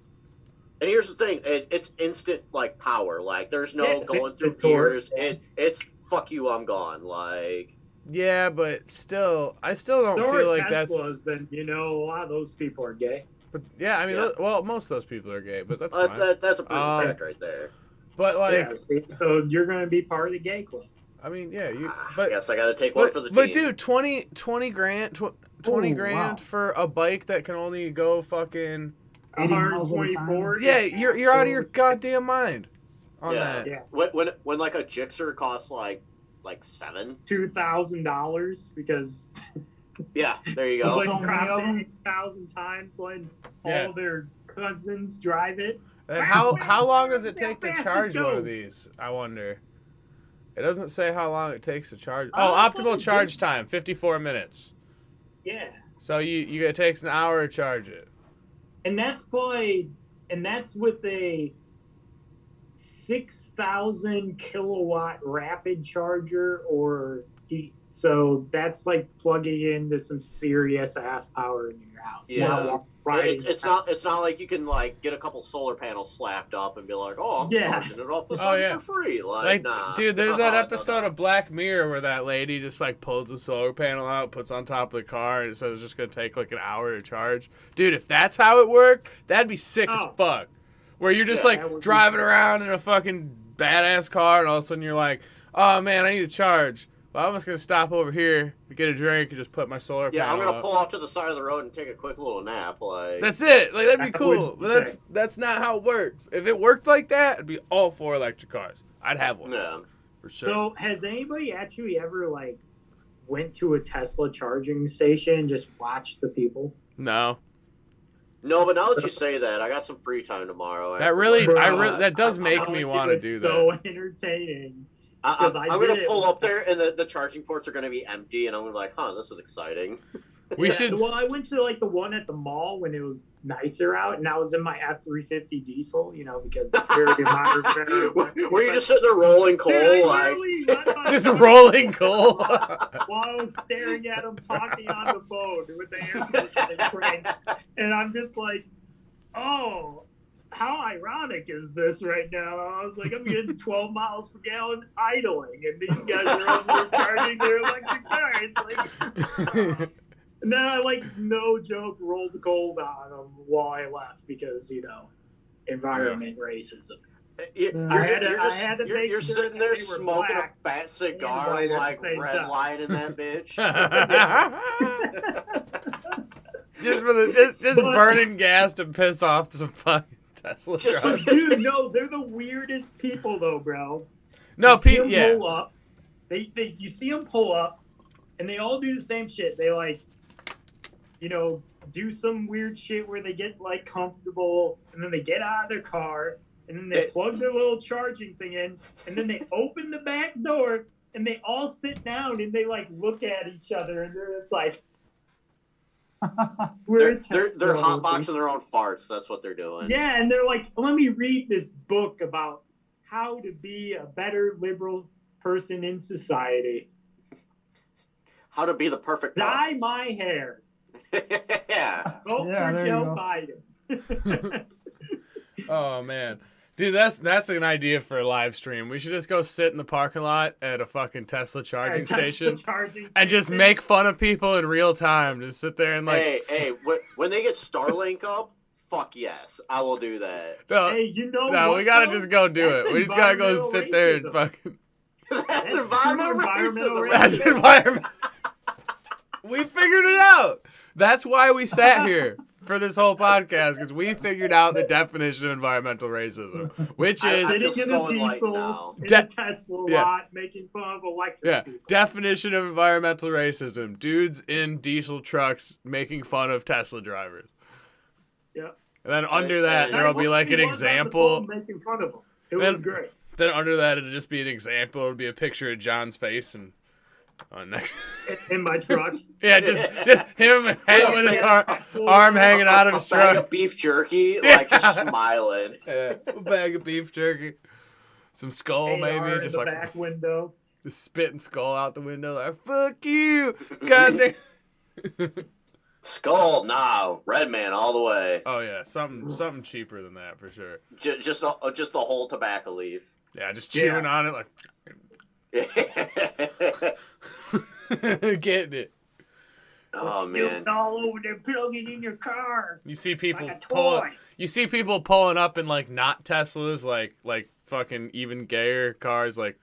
And here's the thing, it's instant like power. Like there's no Yeah, going through the torque, gears. yeah. It's fuck you, I'm gone. Like Yeah, but still, I still don't There feel are like that's. Teslas, then you know a lot of those people are gay. But yeah, I mean, Yeah. well, most of those people are gay, but that's fine. that's a proven fact right there. But like, Yeah, see? So you're going to be part of the gay club. I mean, yeah, you. I But guess I got to take one for the but team. dude, 20 grand, 20 Oh, grand wow. for a bike that can only go fucking. 80 miles at a time. 124. Yeah, you're out of your goddamn mind on yeah. that. Yeah. When like a Gixxer costs like $7. $2,000 because Yeah, there you it's go. like So many of dropped them. it 1,000 times when Yeah. all their cousins drive it. And how long does it See how take to fast it charge one of goes. these? I wonder. It doesn't say how long it takes to charge. Oh, Oh, I thought optimal it charge did. time, 54 minutes. Yeah. So it takes an hour to charge it. And that's with a 6,000 kilowatt rapid charger, so that's like plugging into some serious ass power in your house. Yeah. Not riding It's not like you can like get a couple solar panels slapped up and be like, oh, I'm Yeah. charging it off the Oh, sun yeah. for free. Like, Like, nah. dude, there's that No, episode no. of Black Mirror where that lady just like pulls the solar panel out, puts on top of the car, and it says it's just gonna take like an hour to charge. Dude, if that's how it worked, that'd be sick as Oh. fuck. Where you're just Yeah, that would like be driving sick. around in a fucking badass car, and all of a sudden you're like, oh man, I need to charge. Well, I'm just gonna stop over here, get a drink, and just put my solar Yeah, I'm panel gonna up. pull off to the side of the road and take a quick little nap. Like That's it. Like that'd be That would cool. be But sick. that's not how it works. If it worked like that, it'd be all 4 electric cars. I'd have one yeah. for sure. So has anybody actually ever like went to a Tesla charging station and just watched the people? No. No, but now that you say that, I got some free time tomorrow. That really, Bruh, that does make me want to do that. So entertaining. I'm 'cause I gonna did it. pull up there and the charging ports are gonna be empty, and I'm gonna be like, huh, this is exciting. We Yeah, should. Well, I went to like the one at the mall when it was nicer out, and I was in my F350 diesel, because very modern. Were you just sitting there rolling coal? Dude, I Like, literally went on Just the- rolling coal. while I was staring at him talking on the phone with the air conditioning cranked, and I'm just like, oh, how ironic is this right now? I was like, I'm getting 12 miles per gallon idling, and these guys are over there charging their electric cars. Like, and then I, like, no joke, rolled the cold on them while I left because, environment racism. I had to make you're sure sitting that there they were smoking black a fat cigar, white at the like same red time. lighting that bitch. just for the just But- burning gas to piss off some fucking Tesla Just- drivers. Dude, no, they're the weirdest people, though, bro. No, You see 'em yeah. pull up. You see them pull up, and they all do the same shit. They do some weird shit where they get like comfortable, and then they get out of their car, and then they plug their little charging thing in, and then they open the back door, and they all sit down and they like look at each other, and they're just like, They're hotboxing their own farts. That's what they're doing. Yeah, and they're like, let me read this book about how to be a better liberal person in society. How to be the perfect cop. Dye my hair. Yeah. Vote Yeah, for there you Joe go. Biden. Oh man, dude, that's an idea for a live stream. We should just go sit in the parking lot at a fucking Tesla charging station and just make fun of people in real time. Just sit there and like. Hey, when they get Starlink up, fuck yes, I will do that. No, Hey, you know no, what, we gotta though? just go do That's it. We just gotta go environmental sit there and racism. fucking. That's true environmental racism. That's environment. We figured it out. That's why we sat here. for this whole podcast because we figured out the definition of environmental racism, which is Sitting in a stolen light diesel now. in De- a Tesla yeah. lot making fun of electric yeah, people. definition of environmental racism: dudes in diesel trucks making fun of Tesla drivers. Yeah. And then under that, there'll be like an He was on the example. phone making fun of him. It Then- was great. Then under that, it'll just be an example. It'll be a picture of John's face and on next. In my truck. Yeah, just him with his arm hanging out of his A bag truck. of beef jerky, like just smiling. Yeah, a bag of beef jerky, some skull AR maybe, in just the like back window. just spitting skull out the window. Like fuck you, goddamn. Skull, nah, Red Man all the way. Oh yeah, something cheaper than that for sure. Just the whole tobacco leaf. Yeah, just chewing on it like getting it. Oh man. It's all over there plugging in your car. You see people Like a pulling. toy. You see people pulling up in like not Teslas, like fucking even gayer cars, like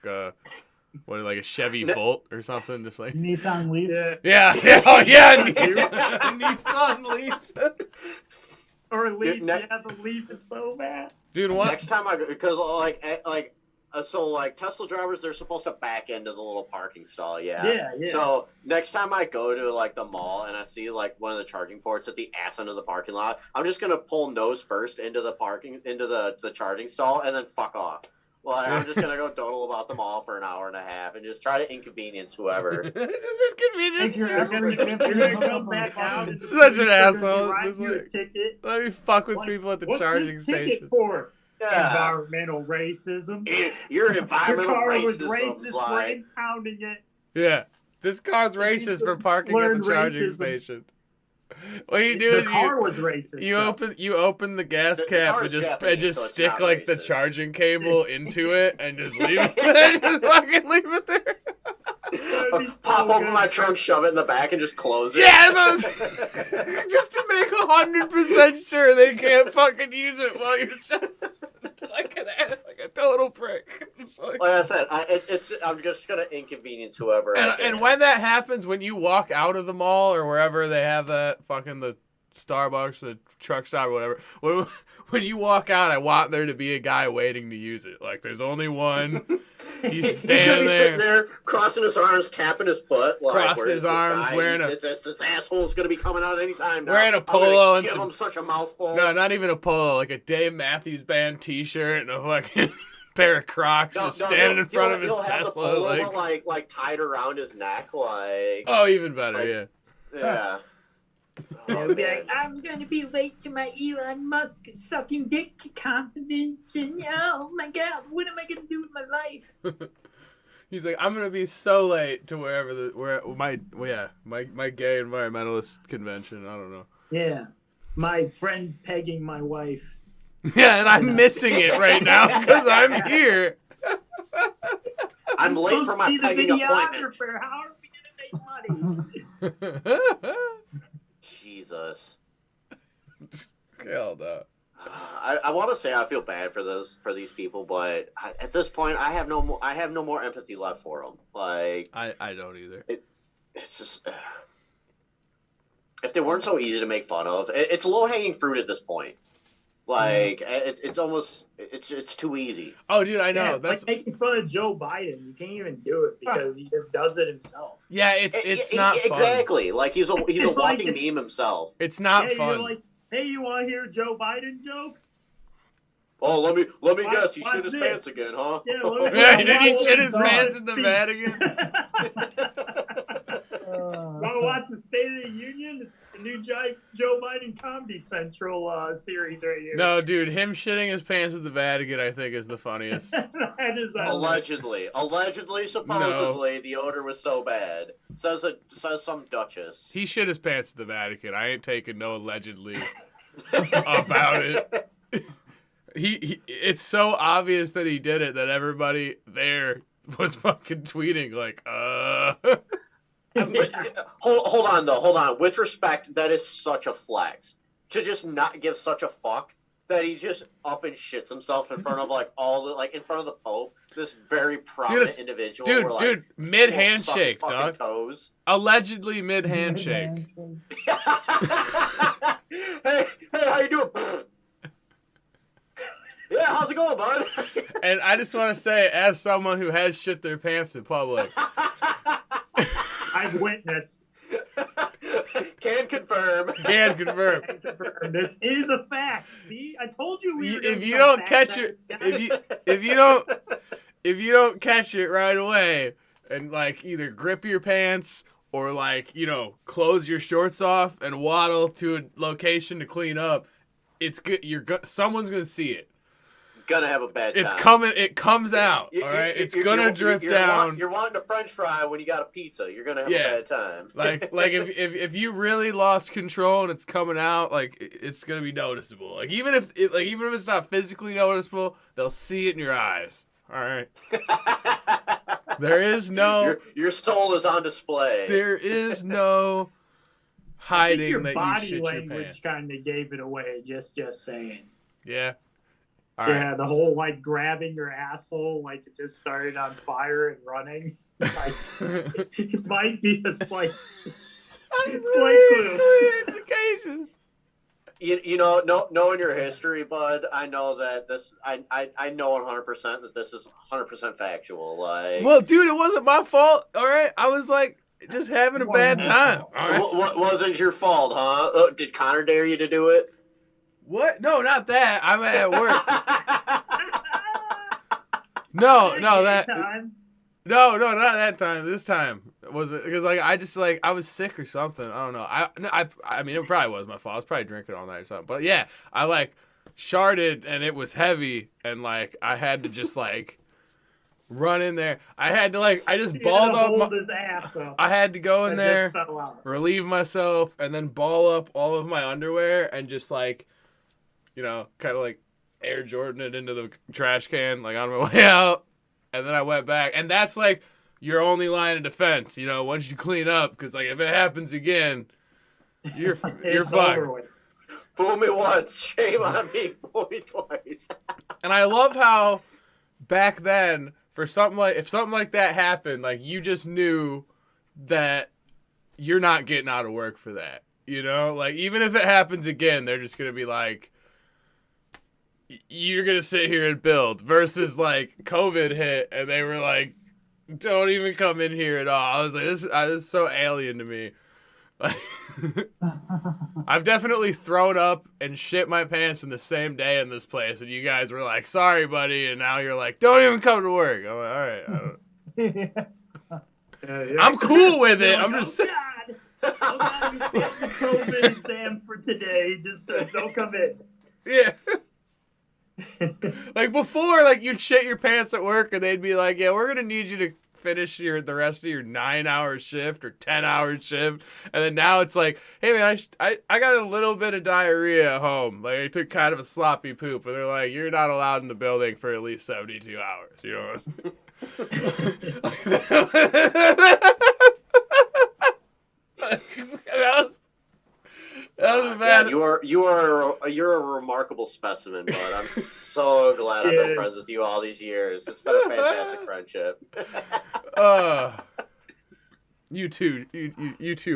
like a Chevy Volt or something, just like Nissan Leaf. yeah, oh yeah, Nissan Leaf. Or a leaf. Ne- Yeah, the leaf is so bad. Dude, what? Next time I go, because so Tesla drivers, they're supposed to back into the little parking stall, Yeah. So next time I go to like the mall and I see like one of the charging ports at the ass end of the parking lot, I'm just gonna pull nose first into the charging stall and then fuck off. Like I'm just gonna go dawdle about the mall for an hour and a half and just try to inconvenience whoever. If Inconvenience. you're You're gonna come back out. and Such an they're gonna asshole. write Just you a like- ticket. Let me fuck with Like, people at the what's charging this ticket station. for? Yeah. Environmental racism. You're Your environmental car was racism. racist for Like, impounding it. Yeah, this car's racist for parking at the Learn charging racism. station. What you do The is car was racist. you though. open the gas The cap car's and Japanese, just so it's stick not like the racist. charging cable into it and just leave it there. Just fucking leave it there. That'd be pop so open good. my trunk, shove it in the back, and just close it. Yeah, just to make 100% sure they can't fucking use it while you're like a total prick. It's like- Like I said, I'm just gonna inconvenience whoever. I can. And when that happens, when you walk out of the mall or wherever they have that fucking the Starbucks, the truck stop, or whatever, when you walk out, I want there to be a guy waiting to use it. Like there's only one. He's He's gonna standing be there. sitting there, crossing his arms, tapping his foot, like, Crossing where's his this arms, guy? wearing This asshole's gonna be coming out any time now. Wearing a I'm gonna polo and give some- him such a mouthful. No, not even a polo, like a Dave Matthews Band T-shirt and a fucking pair of Crocs, just standing in front of his he'll have the Tesla. polo, like tied around his neck, like. Oh, even better, Like- yeah. Yeah. They'll be like, I'm gonna be late to my Elon Musk sucking dick convention. Oh my god, what am I gonna do with my life? He's like, I'm gonna be so late to my gay environmentalist convention. I don't know. Yeah, my friend's pegging my wife. Yeah, and I'm missing it right now because I'm here. I'm late for my Be the pegging appointment. videographer. How are we gonna make money? Jesus. Hell no. I want to say I feel bad for these people, but at this point, I have no more empathy left for them. Like I don't either. it's just if they weren't so easy to make fun of, it's low hanging fruit at this point. Like it's almost it's too easy. Oh, dude, I know. Yeah, it's That's like making fun of Joe Biden. You can't even do it because he just does it himself. yeah. It's not fun. Exactly. Like he's a It's walking like- meme himself. It's not Hey, fun. you're like, hey, you want to hear a Joe Biden joke? Oh, let me Watch- guess. He watch shit his this. pants again, huh? Yeah, let me- Yeah, did he watch shit his this. pants in the Vatican? Want to watch the State of the Union? It's the new Joe Biden Comedy Central series right here. No, dude, him shitting his pants at the Vatican, I think, is the funniest. that is Allegedly, supposedly, the odor was so bad. Says some duchess. He shit his pants at the Vatican. I ain't taking no allegedly about it. He it's so obvious that he did it that everybody there was fucking tweeting like, Hold on. With respect, that is such a flex. To just not give such a fuck that he just up and shits himself in front of in front of the Pope. This very prominent individual. Dude, mid handshake, suck his fucking dog. toes. Allegedly mid handshake. hey, how you doing? Yeah, how's it going, bud? And I just want to say, as someone who has shit their pants in public, I've witnessed. Can confirm. can confirm. This is a fact. See, I told you. If you don't catch it, if you don't catch it right away, and like either grip your pants or like close your shorts off and waddle to a location to clean up, it's good. Someone's gonna see it. Gonna have a bad time. It's coming. It comes out. All right. It's gonna drip down. You're wanting a French fry when you got a pizza. You're gonna have a bad time. like if you really lost control and it's coming out, like it's gonna be noticeable. Like even if it's not physically noticeable, they'll see it in your eyes. All right. There is no. Your soul is on display. There is no hiding your that body you shit your language pants. kind of gave it away. Just saying. Yeah. All Yeah, right. the whole like grabbing your asshole like it just started on fire and running. Like, it might be a slight indication. Knowing your history, bud, I know that this. I know 100% that this is 100% factual. Like, well, dude, it wasn't my fault. All right, I was like just having a bad time. All right. What wasn't your fault, huh? Did Connor dare you to do it? What? No, not that. I'm at work. No, not that time. This time was it because like I was sick or something. I don't know. I mean it probably was my fault. I was probably drinking all night or something. But yeah, I like sharded and it was heavy and like I had to just like run in there. I had to like I just balled up. I had to go in there, relieve myself, and then ball up all of my underwear and just like. Kind of like Air Jordan it into the trash can, like on my way out. And then I went back. And that's like your only line of defense, once you clean up. Because like if it happens again, you're fucked. Fool me once, shame on me. Fool me twice. And I love how back then, if something like that happened, like you just knew that you're not getting out of work for that. Like even if it happens again, they're just gonna be like, you're gonna sit here and build. Versus like COVID hit and they were like, don't even come in here at all. I was like, this is so alien to me. Like, I've definitely thrown up and shit my pants in the same day in this place, and you guys were like, sorry, buddy, and now you're like, don't even come to work. I'm like, all right. I'm cool with it. I'm just saying. Oh God, you passed the COVID exam for today. Just don't come in. Yeah. Like before, like you'd shit your pants at work and they'd be like, yeah, we're gonna need you to finish the rest of your 9-hour shift or 10-hour shift. And then now it's like, hey man, I got a little bit of diarrhea at home. Like I took kind of a sloppy poop, and they're like, you're not allowed in the building for at least 72 hours. That was bad. Yeah, you're a remarkable specimen, bud. I'm so glad I've been friends with you all these years. It's been a fantastic friendship. You too,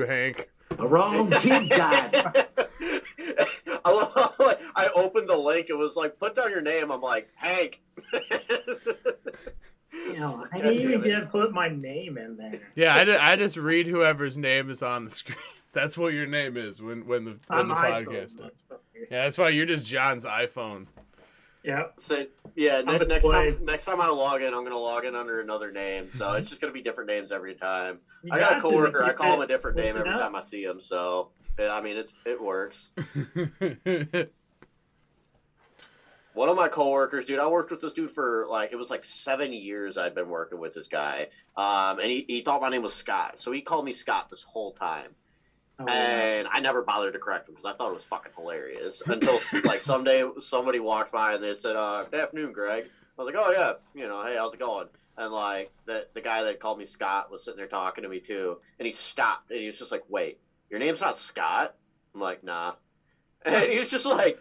Hank. The wrong kid died. I opened the link. It was like, put down your name. I'm like, Hank. I didn't even get to put my name in there. Yeah, I just read whoever's name is on the screen. That's what your name is when the podcast is. Yeah, that's why you're just John's iPhone. Yep. So yeah, next time I log in, I'm gonna log in under another name. So it's just gonna be different names every time. I got a coworker. I call him a different name every time I see him. So I mean, it works. One of my coworkers, dude, I worked with this dude for it was 7 years. I'd been working with this guy, and he thought my name was Scott, so he called me Scott this whole time. And I never bothered to correct him because I thought it was fucking hilarious. Until someday somebody walked by and they said, "Good afternoon, Greg." I was like, "Oh yeah, hey, how's it going?" And the guy that called me Scott was sitting there talking to me too, and he stopped and he was just like, "Wait, your name's not Scott?" I'm like, "Nah," and he was just like,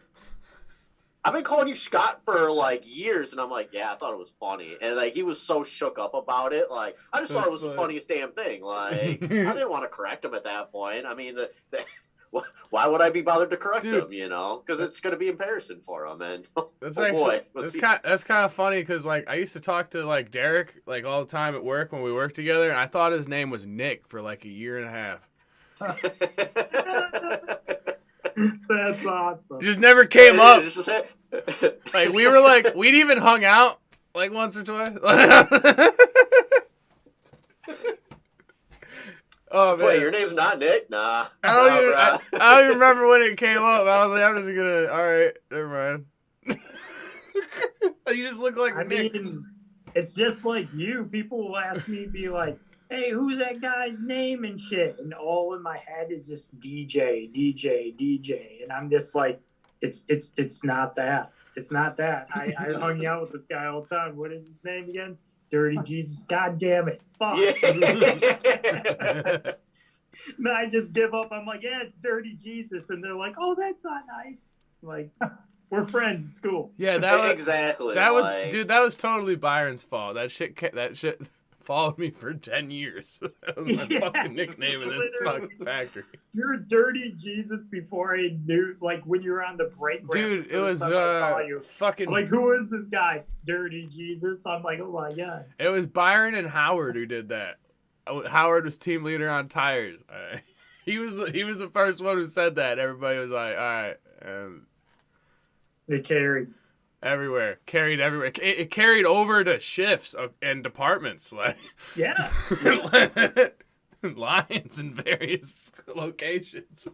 "I've been calling you Scott for years," and I'm like, "Yeah, I thought it was funny," and he was so shook up about it. I just thought it was the funniest damn thing. I didn't want to correct him at that point. I mean, why would I be bothered to correct Dude. him? You know, because it's going to be embarrassing for him. And That's oh actually boy, was he- that's kind of funny because like I used to talk to like Derek like all the time at work when we worked together, and I thought his name was Nick for like a year and a half. That's awesome. It just never came up. It's just- Like we were like we'd even hung out like once or twice. Oh man. Wait, your name's not Nick? Nah. I don't Nah, even bruh. I don't even remember when it came up. I was like, I'm just gonna alright, never mind. You just look like I Nick. mean, it's just like you. People will ask me, be like, "Hey, who's that guy's name and shit?" And all in my head is just DJ, DJ, DJ, and I'm just like, it's not that. It's not that. I hung out with this guy all the time. What is his name again? Dirty Jesus. God damn it. Fuck. Yeah. And I just give up. I'm like, yeah, it's Dirty Jesus, and they're like, oh, that's not nice. I'm like, we're friends. It's cool. Yeah, that was Exactly. that was like- dude. That was totally Byron's fault. That shit followed me for 10 years. That was my Yeah, fucking nickname in this literally. fucking factory. You're Dirty Jesus before I knew, like, when you were on the break. Dude, it was fucking. I'm like, who is this guy? Dirty Jesus. I'm like, oh my god. It was Byron and Howard who did that. Howard was team leader on tires. He was the first one who said that. Everybody was like, all right, and They carried. everywhere carried everywhere. It carried over to shifts and departments, like Yeah. lines in various locations.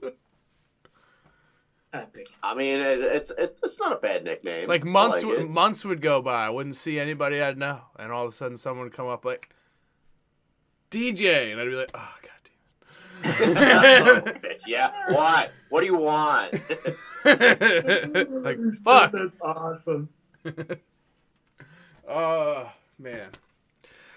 Epic. I mean, it's not a bad nickname. Like I months like it. months would go by, I wouldn't see anybody I'd know, and all of a sudden someone would come up like DJ, and I'd be like, oh god Oh, bitch. Yeah. What? What do you want? damn. Like fuck. That's awesome. Oh man.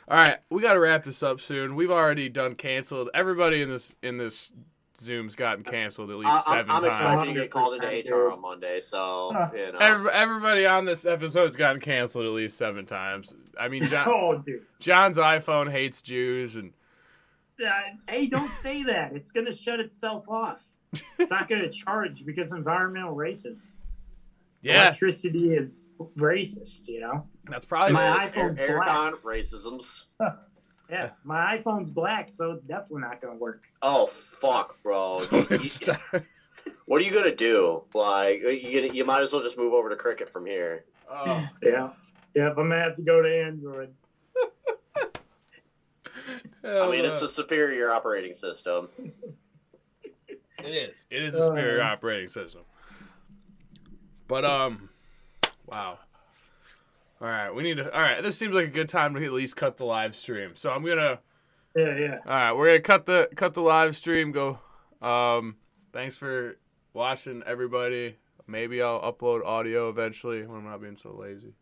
All right, we got to wrap this up soon. We've already done canceled. Everybody in this Zoom's gotten canceled at least 7 I'm times. expecting to get called into HR on Monday, so you know. Everybody on this episode's gotten canceled at least 7 times. I mean, Oh, dude. John's iPhone hates Jews, and Hey, don't say that. It's going to shut itself off. It's not going to charge because environmental racism. yeah, Electricity is racist, you know? that's probably My iPhone's Aircon black. racisms. Yeah, my iPhone's black, so it's definitely not going to work. Oh fuck, bro. What are you gonna do? Like, you might as well just move over to Cricket from here. Oh. Yeah. Yeah, I'm going to have to go to Android. I mean, it's a superior operating system. It is. It is a superior operating system. But wow. All right, we need to. All right, this seems like a good time to at least cut the live stream. So I'm gonna. Yeah. All right, we're gonna cut the live stream. Go. Thanks for watching, everybody. Maybe I'll upload audio eventually when I'm not being so lazy.